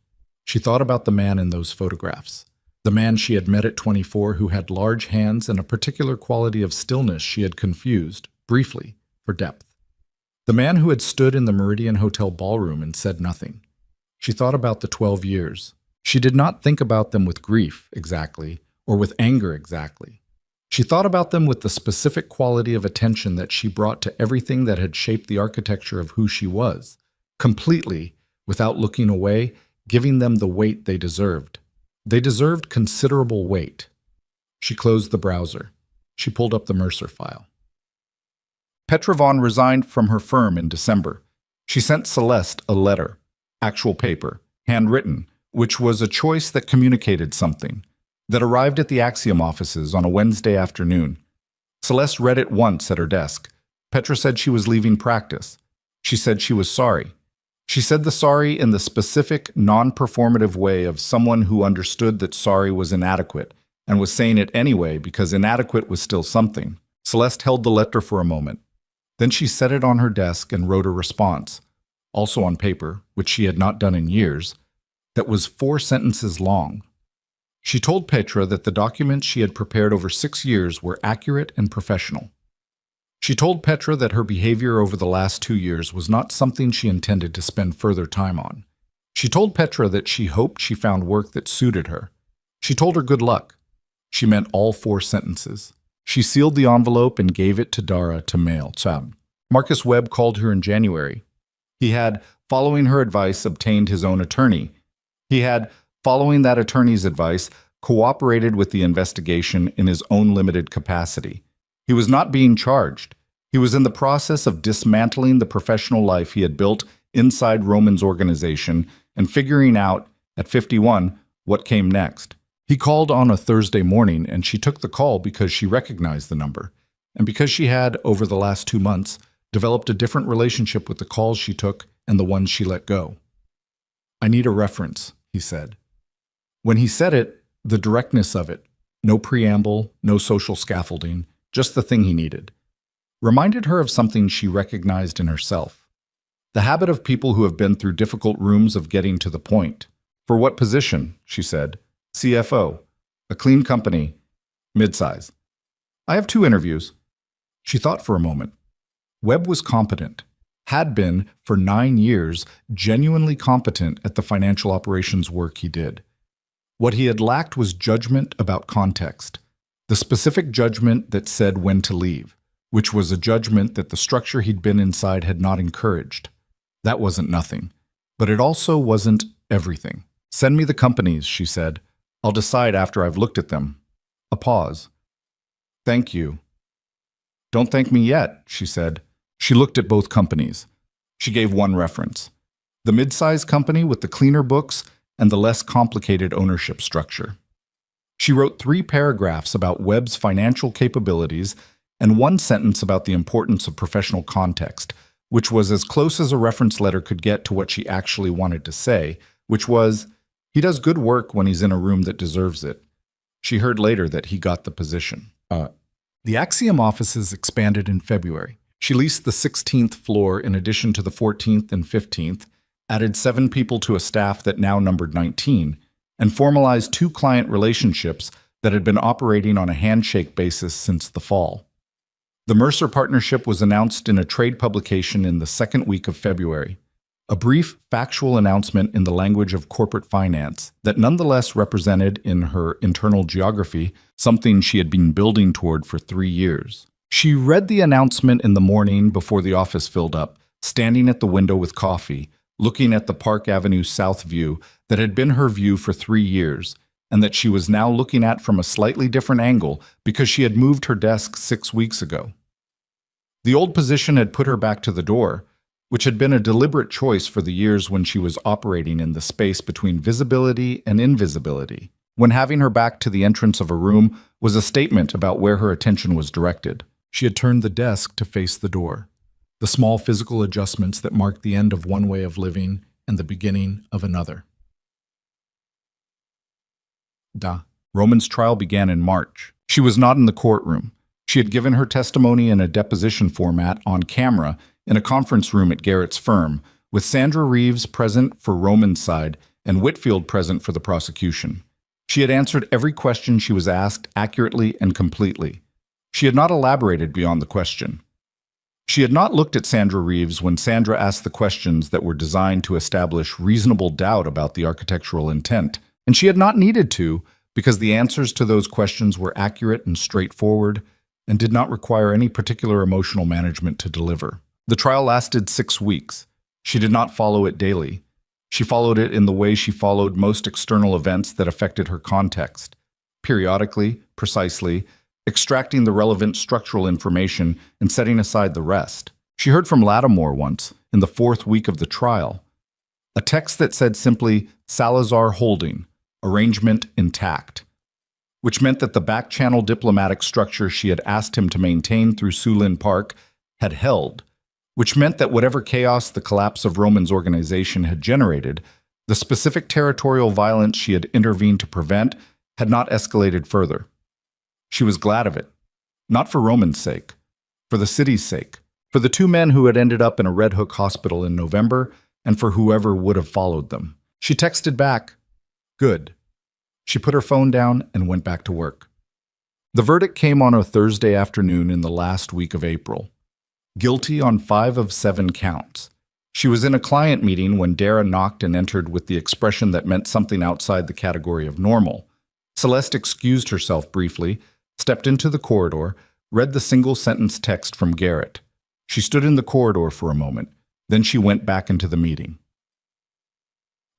She thought about the man in those photographs. The man she had met at 24 who had large hands and a particular quality of stillness she had confused, briefly, for depth. The man who had stood in the Meridian Hotel ballroom and said nothing. She thought about the 12 years. She did not think about them with grief, exactly, or with anger, exactly. She thought about them with the specific quality of attention that she brought to everything that had shaped the architecture of who she was, completely, without looking away, giving them the weight they deserved. They deserved considerable weight. She closed the browser. She pulled up the Mercer file. Petra Vaughn resigned from her firm in December. She sent Celeste a letter, actual paper, handwritten, which was a choice that communicated something, that arrived at the Axiom offices on a Wednesday afternoon. Celeste read it once at her desk. Petra said she was leaving practice. She said she was sorry. She said the sorry in the specific, non-performative way of someone who understood that sorry was inadequate and was saying it anyway because inadequate was still something. Celeste held the letter for a moment. Then she set it on her desk and wrote a response, also on paper, which she had not done in years, that was 4 sentences long. She told Petra that the documents she had prepared over 6 years were accurate and professional. She told Petra that her behavior over the last 2 years was not something she intended to spend further time on. She told Petra that she hoped she found work that suited her. She told her good luck. She meant all 4 sentences. She sealed the envelope and gave it to Dara to mail. Marcus Webb called her in January. He had, following her advice, obtained his own attorney. He had, following that attorney's advice, cooperated with the investigation in his own limited capacity. He was not being charged. He was in the process of dismantling the professional life he had built inside Roman's organization and figuring out, at 51, what came next. He called on a Thursday morning, and she took the call because she recognized the number, and because she had, over the last 2 months, developed a different relationship with the calls she took and the ones she let go. "I need a reference," he said. When he said it, the directness of it, no preamble, no social scaffolding, just the thing he needed, reminded her of something she recognized in herself. The habit of people who have been through difficult rooms of getting to the point. "For what position?" she said. "CFO. A clean company. Midsize. I have 2 interviews." She thought for a moment. Webb was competent, had been, for 9 years, genuinely competent at the financial operations work he did. What he had lacked was judgment about context, the specific judgment that said when to leave, which was a judgment that the structure he'd been inside had not encouraged. That wasn't nothing, but it also wasn't everything. "Send me the companies," she said. "I'll decide after I've looked at them." A pause. "Thank you." "Don't thank me yet," she said. She looked at both companies. She gave one reference: the mid-sized company with the cleaner books and the less complicated ownership structure. She wrote 3 paragraphs about Webb's financial capabilities and 1 sentence about the importance of professional context, which was as close as a reference letter could get to what she actually wanted to say, which was, "He does good work when he's in a room that deserves it." She heard later that he got the position. The Axiom offices expanded in February. She leased the 16th floor in addition to the 14th and 15th, added 7 people to a staff that now numbered 19, and formalized 2 client relationships that had been operating on a handshake basis since the fall. The Mercer partnership was announced in a trade publication in the second week of February, a brief, factual announcement in the language of corporate finance that nonetheless represented in her internal geography something she had been building toward for 3 years. She read the announcement in the morning before the office filled up, standing at the window with coffee, looking at the Park Avenue South view that had been her view for 3 years, and that she was now looking at from a slightly different angle because she had moved her desk 6 weeks ago. The old position had put her back to the door, which had been a deliberate choice for the years when she was operating in the space between visibility and invisibility, when having her back to the entrance of a room was a statement about where her attention was directed. She had turned the desk to face the door, the small physical adjustments that marked the end of one way of living and the beginning of another. Roman's trial began in March. She was not in the courtroom. She had given her testimony in a deposition format on camera in a conference room at Garrett's firm, with Sandra Reeves present for Roman's side and Whitfield present for the prosecution. She had answered every question she was asked accurately and completely. She had not elaborated beyond the question. She had not looked at Sandra Reeves when Sandra asked the questions that were designed to establish reasonable doubt about the architectural intent, and she had not needed to because the answers to those questions were accurate and straightforward and did not require any particular emotional management to deliver. The trial lasted 6 weeks. She did not follow it daily. She followed it in the way she followed most external events that affected her context, periodically, precisely, extracting the relevant structural information and setting aside the rest. She heard from Lattimore once, in the 4th week of the trial, a text that said simply, "Salazar holding, arrangement intact," which meant that the back-channel diplomatic structure she had asked him to maintain through Sulin Park had held, which meant that whatever chaos the collapse of Roman's organization had generated, the specific territorial violence she had intervened to prevent had not escalated further. She was glad of it, not for Roman's sake, for the city's sake, for the 2 men who had ended up in a Red Hook hospital in November, and for whoever would have followed them. She texted back, "Good." She put her phone down and went back to work. The verdict came on a Thursday afternoon in the last week of April. Guilty on 5 of 7 counts. She was in a client meeting when Dara knocked and entered with the expression that meant something outside the category of normal. Celeste excused herself briefly, stepped into the corridor, read the single-sentence text from Garrett. She stood in the corridor for a moment, then she went back into the meeting.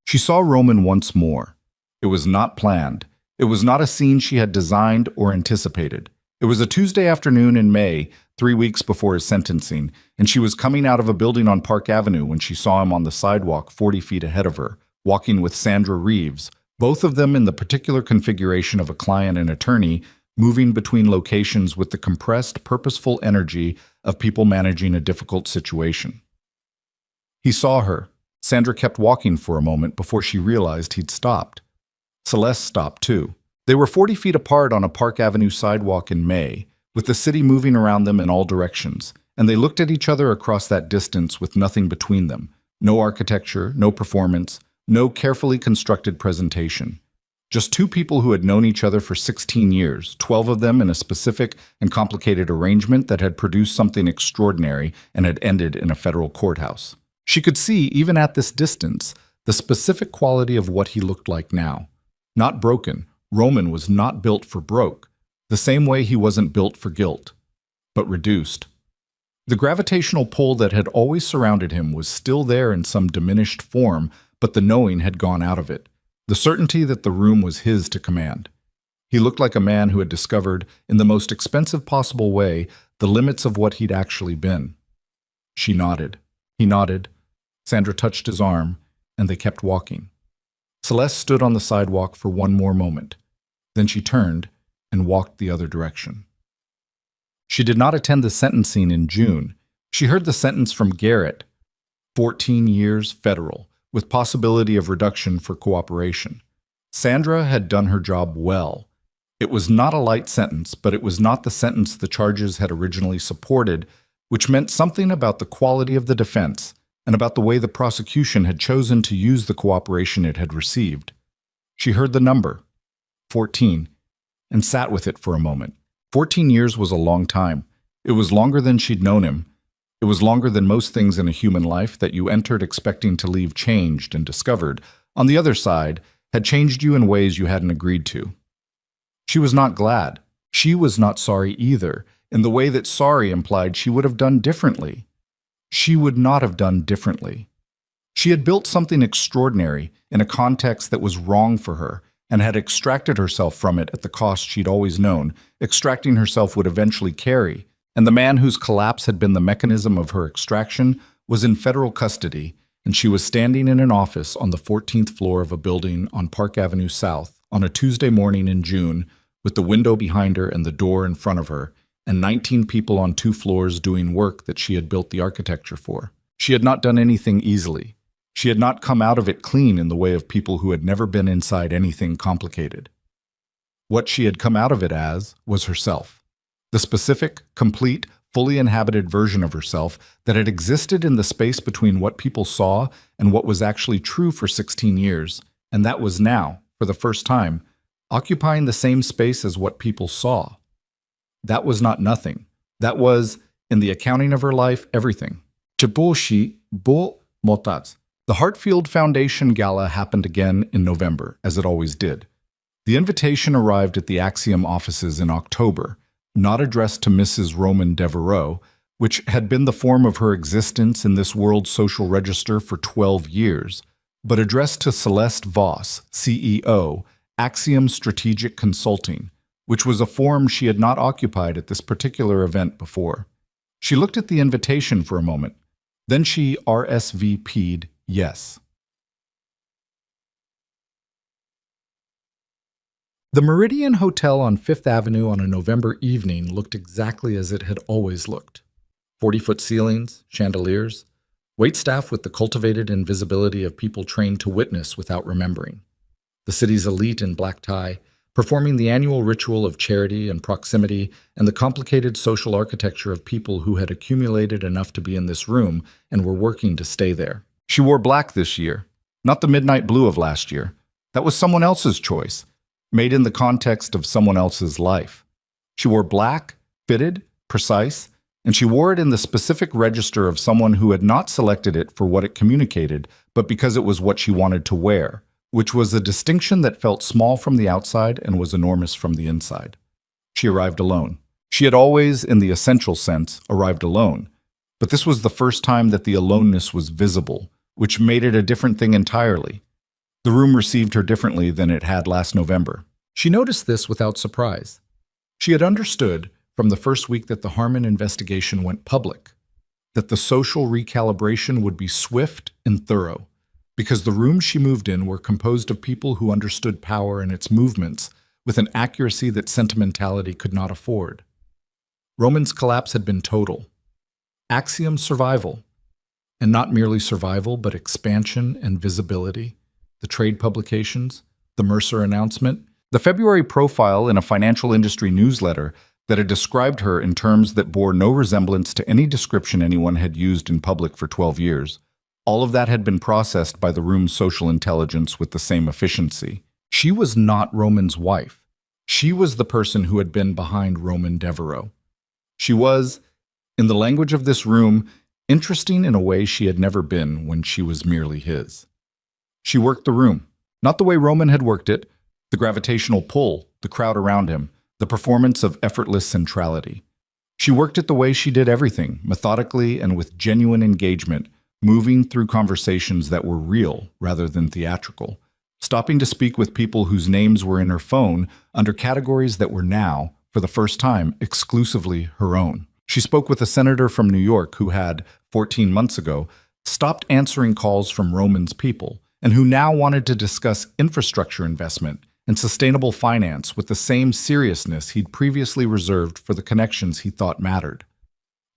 She saw Roman once more. It was not planned. It was not a scene she had designed or anticipated. It was a Tuesday afternoon in May, 3 weeks before his sentencing, and she was coming out of a building on Park Avenue when she saw him on the sidewalk 40 feet ahead of her, walking with Sandra Reeves, both of them in the particular configuration of a client and attorney, moving between locations with the compressed, purposeful energy of people managing a difficult situation. He saw her. Sandra kept walking for a moment before she realized he'd stopped. Celeste stopped too. They were 40 feet apart on a Park Avenue sidewalk in May, with the city moving around them in all directions, and they looked at each other across that distance with nothing between them. No architecture, no performance, no carefully constructed presentation. Just 2 people who had known each other for 16 years, 12 of them in a specific and complicated arrangement that had produced something extraordinary and had ended in a federal courthouse. She could see, even at this distance, the specific quality of what he looked like now. Not broken. Roman was not built for broke, the same way he wasn't built for guilt, but reduced. The gravitational pull that had always surrounded him was still there in some diminished form, but the knowing had gone out of it, the certainty that the room was his to command. He looked like a man who had discovered, in the most expensive possible way, the limits of what he'd actually been. She nodded. He nodded. Sandra touched his arm, and they kept walking. Celeste stood on the sidewalk for one more moment. Then she turned and walked the other direction. She did not attend the sentencing in June. She heard the sentence from Garrett, 14 years federal, with possibility of reduction for cooperation. Sandra had done her job well. It was not a light sentence, but it was not the sentence the charges had originally supported, which meant something about the quality of the defense and about the way the prosecution had chosen to use the cooperation it had received. She heard the number, 14, and sat with it for a moment. 14 years was a long time. It was longer than she'd known him. It was longer than most things in a human life that you entered expecting to leave changed and discovered, on the other side, had changed you in ways you hadn't agreed to. She was not glad. She was not sorry either, in the way that sorry implied she would have done differently. She would not have done differently. She had built something extraordinary in a context that was wrong for her, and had extracted herself from it at the cost she'd always known, extracting herself would eventually carry, and the man whose collapse had been the mechanism of her extraction was in federal custody, and she was standing in an office on the 14th floor of a building on Park Avenue South on a Tuesday morning in June, with the window behind her and the door in front of her, and 19 people on 2 floors doing work that she had built the architecture for. She had not done anything easily. She had not come out of it clean in the way of people who had never been inside anything complicated. What she had come out of it as was herself. The specific, complete, fully inhabited version of herself that had existed in the space between what people saw and what was actually true for 16 years, and that was now, for the first time, occupying the same space as what people saw. That was not nothing. That was, in the accounting of her life, everything. Chiboshi bo motats. The Hartfield Foundation Gala happened again in November, as it always did. The invitation arrived at the Axiom offices in October, not addressed to Mrs. Roman Devereaux, which had been the form of her existence in this world's social register for 12 years, but addressed to Celeste Voss, CEO, Axiom Strategic Consulting, which was a form she had not occupied at this particular event before. She looked at the invitation for a moment. Then she RSVP'd yes. The Meridian Hotel on Fifth Avenue on a November evening looked exactly as it had always looked. 40-foot ceilings, chandeliers, waitstaff with the cultivated invisibility of people trained to witness without remembering. The city's elite in black tie, performing the annual ritual of charity and proximity and the complicated social architecture of people who had accumulated enough to be in this room and were working to stay there. She wore black this year, not the midnight blue of last year. That was someone else's choice, made in the context of someone else's life. She wore black, fitted, precise, and she wore it in the specific register of someone who had not selected it for what it communicated, but because it was what she wanted to wear, which was a distinction that felt small from the outside and was enormous from the inside. She arrived alone. She had always, in the essential sense, arrived alone, but this was the first time that the aloneness was visible, which made it a different thing entirely. The room received her differently than it had last November. She noticed this without surprise. She had understood from the first week that the Harmon investigation went public that the social recalibration would be swift and thorough, because the rooms she moved in were composed of people who understood power and its movements with an accuracy that sentimentality could not afford. Roman's collapse had been total. Axiom survival, and not merely survival, but expansion and visibility. The trade publications, the Mercer announcement, the February profile in a financial industry newsletter that had described her in terms that bore no resemblance to any description anyone had used in public for 12 years. All of that had been processed by the room's social intelligence with the same efficiency. She was not Roman's wife. She was the person who had been behind Roman Devereaux. She was, in the language of this room, interesting in a way she had never been when she was merely his. She worked the room, not the way Roman had worked it, the gravitational pull, the crowd around him, the performance of effortless centrality. She worked it the way she did everything, methodically and with genuine engagement, moving through conversations that were real rather than theatrical, stopping to speak with people whose names were in her phone under categories that were now, for the first time, exclusively her own. She spoke with a senator from New York who had, 14 months ago, stopped answering calls from Roman's people, and who now wanted to discuss infrastructure investment and sustainable finance with the same seriousness he'd previously reserved for the connections he thought mattered.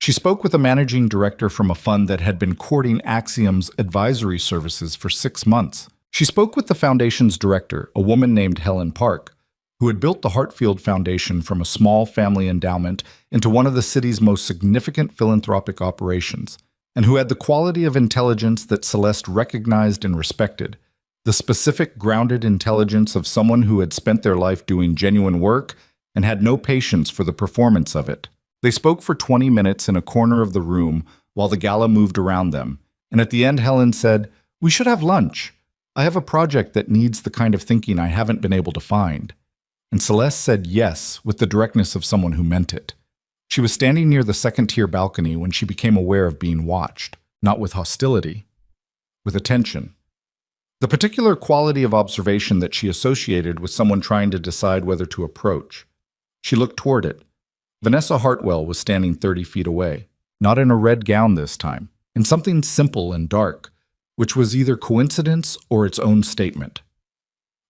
She spoke with a managing director from a fund that had been courting Axiom's advisory services for 6 months. She spoke with the foundation's director, a woman named Helen Park, who had built the Hartfield Foundation from a small family endowment into one of the city's most significant philanthropic operations, and who had the quality of intelligence that Celeste recognized and respected, the specific, grounded intelligence of someone who had spent their life doing genuine work and had no patience for the performance of it. They spoke for 20 minutes in a corner of the room while the gala moved around them, and at the end Helen said, "We should have lunch. I have a project that needs the kind of thinking I haven't been able to find." And Celeste said yes with the directness of someone who meant it. She was standing near the second-tier balcony when she became aware of being watched, not with hostility, with attention. The particular quality of observation that she associated with someone trying to decide whether to approach. She looked toward it. Vanessa Hartwell was standing 30 feet away, not in a red gown this time, in something simple and dark, which was either coincidence or its own statement.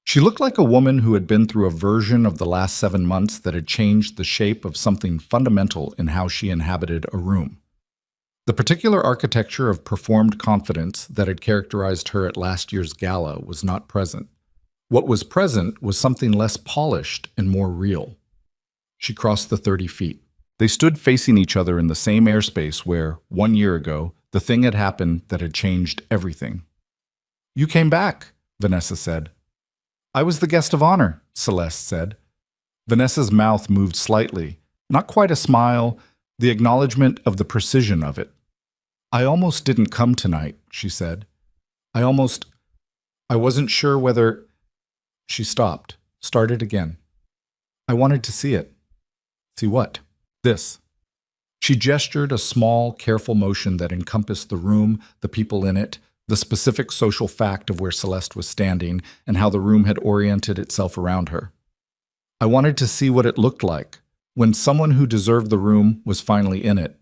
She looked like a woman who had been through a version of the last 7 months that had changed the shape of something fundamental in how she inhabited a room. The particular architecture of performed confidence that had characterized her at last year's gala was not present. What was present was something less polished and more real. She crossed the 30 feet. They stood facing each other in the same airspace where, 1 year ago, the thing had happened that had changed everything. "You came back," Vanessa said. "I was the guest of honor," Celeste said. Vanessa's mouth moved slightly, not quite a smile, the acknowledgement of the precision of it. "I almost didn't come tonight," she said. I wasn't sure whether—" She stopped, started again. "I wanted to see it." "See what?" "This." She gestured a small, careful motion that encompassed the room, the people in it, the specific social fact of where Celeste was standing and how the room had oriented itself around her. "I wanted to see what it looked like when someone who deserved the room was finally in it."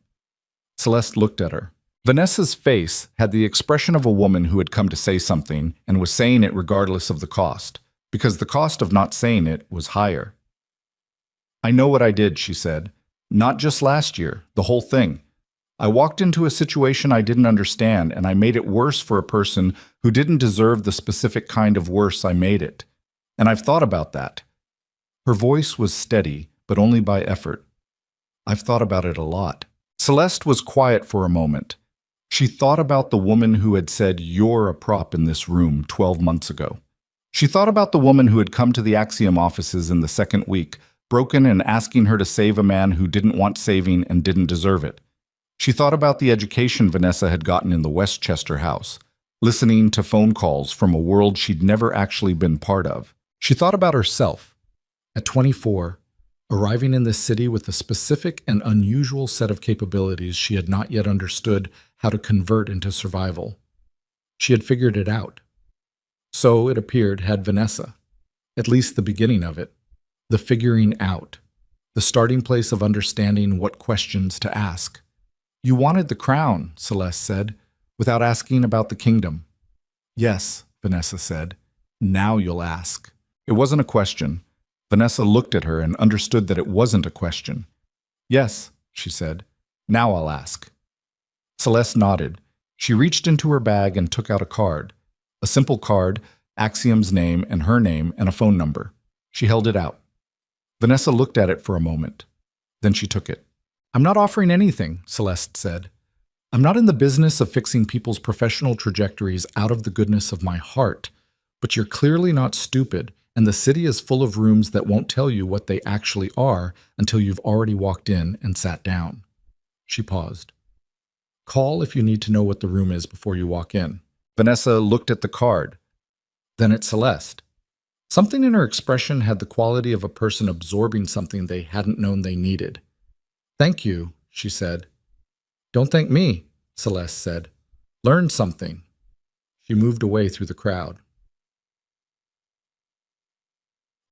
Celeste looked at her. Vanessa's face had the expression of a woman who had come to say something and was saying it regardless of the cost, because the cost of not saying it was higher. "I know what I did," she said. "Not just last year, the whole thing. I walked into a situation I didn't understand, and I made it worse for a person who didn't deserve the specific kind of worse I made it. And I've thought about that." Her voice was steady, but only by effort. "I've thought about it a lot." Celeste was quiet for a moment. She thought about the woman who had said, "You're a prop in this room," 12 months ago. She thought about the woman who had come to the Axiom offices in the second week, broken and asking her to save a man who didn't want saving and didn't deserve it. She thought about the education Vanessa had gotten in the Westchester house, listening to phone calls from a world she'd never actually been part of. She thought about herself, at 24, arriving in this city with a specific and unusual set of capabilities she had not yet understood how to convert into survival. She had figured it out. So, it appeared, had Vanessa, at least the beginning of it. The figuring out, the starting place of understanding what questions to ask. "You wanted the crown," Celeste said, without asking about the kingdom. "Yes," Vanessa said. "Now you'll ask." It wasn't a question. Vanessa looked at her and understood that it wasn't a question. "Yes," she said. "Now I'll ask." Celeste nodded. She reached into her bag and took out a card. A simple card, Axiom's name and her name and a phone number. She held it out. Vanessa looked at it for a moment. Then she took it. "I'm not offering anything," Celeste said. "I'm not in the business of fixing people's professional trajectories out of the goodness of my heart, but you're clearly not stupid, and the city is full of rooms that won't tell you what they actually are until you've already walked in and sat down." She paused. "Call if you need to know what the room is before you walk in." Vanessa looked at the card, then at Celeste. Something in her expression had the quality of a person absorbing something they hadn't known they needed. "Thank you," she said. "Don't thank me," Celeste said. "Learn something." She moved away through the crowd.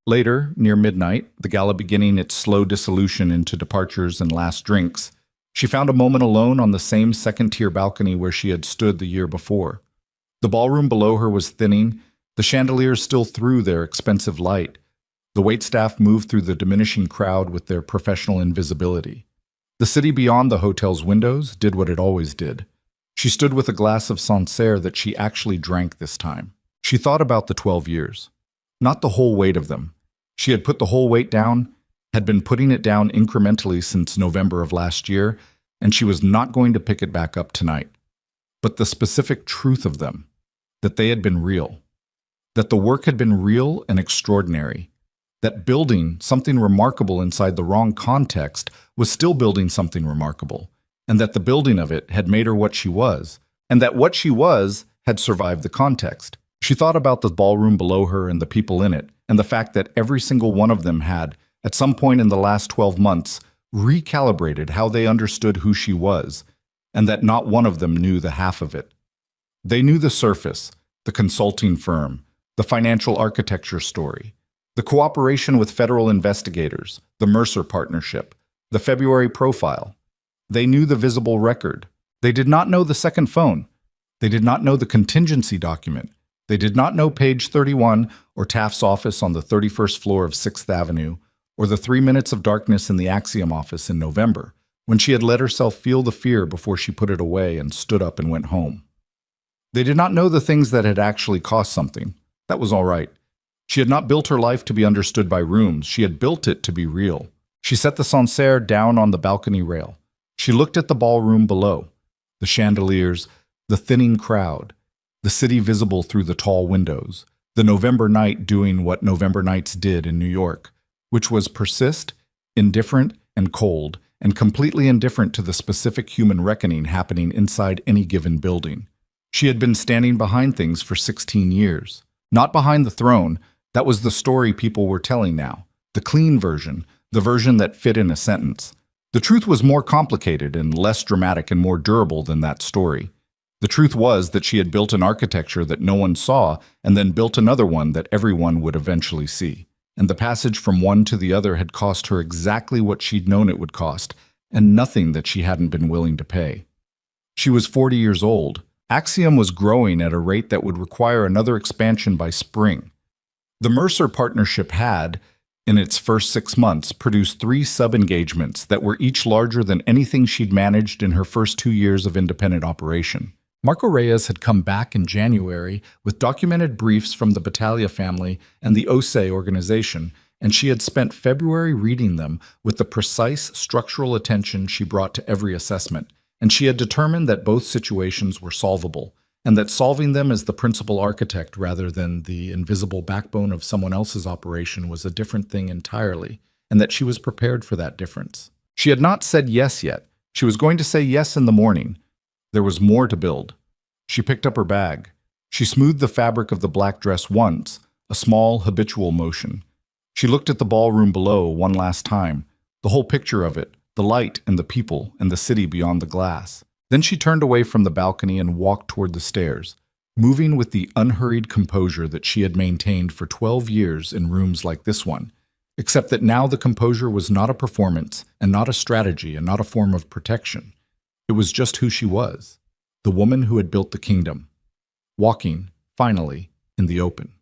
Later, near midnight, the gala beginning its slow dissolution into departures and last drinks, She found a moment alone on the same second-tier balcony where she had stood the year before. The ballroom below her was thinning, the chandeliers still threw their expensive light. The waitstaff moved through the diminishing crowd with their professional invisibility. The city beyond the hotel's windows did what it always did. She stood with a glass of Sancerre that she actually drank this time. She thought about the 12 years. Not the whole weight of them. She had put the whole weight down, had been putting it down incrementally since November of last year, and she was not going to pick it back up tonight. But the specific truth of them, that they had been real, that the work had been real and extraordinary, that building something remarkable inside the wrong context was still building something remarkable, and that the building of it had made her what she was, and that what she was had survived the context. She thought about the ballroom below her and the people in it, and the fact that every single one of them had, at some point in the last 12 months, recalibrated how they understood who she was, and that not one of them knew the half of it. They knew the surface, the consulting firm, the financial architecture story, the cooperation with federal investigators, the Mercer partnership, the February profile. They knew the visible record. They did not know the second phone. They did not know the contingency document. They did not know page 31 or Taft's office on the 31st floor of 6th Avenue, or the 3 minutes of darkness in the Axiom office in November, when she had let herself feel the fear before she put it away and stood up and went home. They did not know the things that had actually cost something. That was all right. She had not built her life to be understood by rooms. She had built it to be real. She set the Sancerre down on the balcony rail. She looked at the ballroom below, the chandeliers, the thinning crowd, the city visible through the tall windows, the November night doing what November nights did in New York, which was persist, indifferent, and cold, and completely indifferent to the specific human reckoning happening inside any given building. She had been standing behind things for 16 years. Not behind the throne. That was the story people were telling now. The clean version, the version that fit in a sentence. The truth was more complicated and less dramatic and more durable than that story. The truth was that she had built an architecture that no one saw and then built another one that everyone would eventually see. And the passage from one to the other had cost her exactly what she'd known it would cost, and nothing that she hadn't been willing to pay. She was 40 years old. Axiom was growing at a rate that would require another expansion by spring. The Mercer partnership had, in its first 6 months, produced 3 sub-engagements that were each larger than anything she'd managed in her first 2 years of independent operation. Marco Reyes had come back in January with documented briefs from the Battaglia family and the OSE organization, and she had spent February reading them with the precise structural attention she brought to every assessment, and she had determined that both situations were solvable, and that solving them as the principal architect rather than the invisible backbone of someone else's operation was a different thing entirely, and that she was prepared for that difference. She had not said yes yet. She was going to say yes in the morning. There was more to build. She picked up her bag. She smoothed the fabric of the black dress once, a small, habitual motion. She looked at the ballroom below one last time, the whole picture of it, the light and the people and the city beyond the glass. Then she turned away from the balcony and walked toward the stairs, moving with the unhurried composure that she had maintained for 12 years in rooms like this one, except that now the composure was not a performance and not a strategy and not a form of protection. It was just who she was, the woman who had built the kingdom, walking, finally, in the open.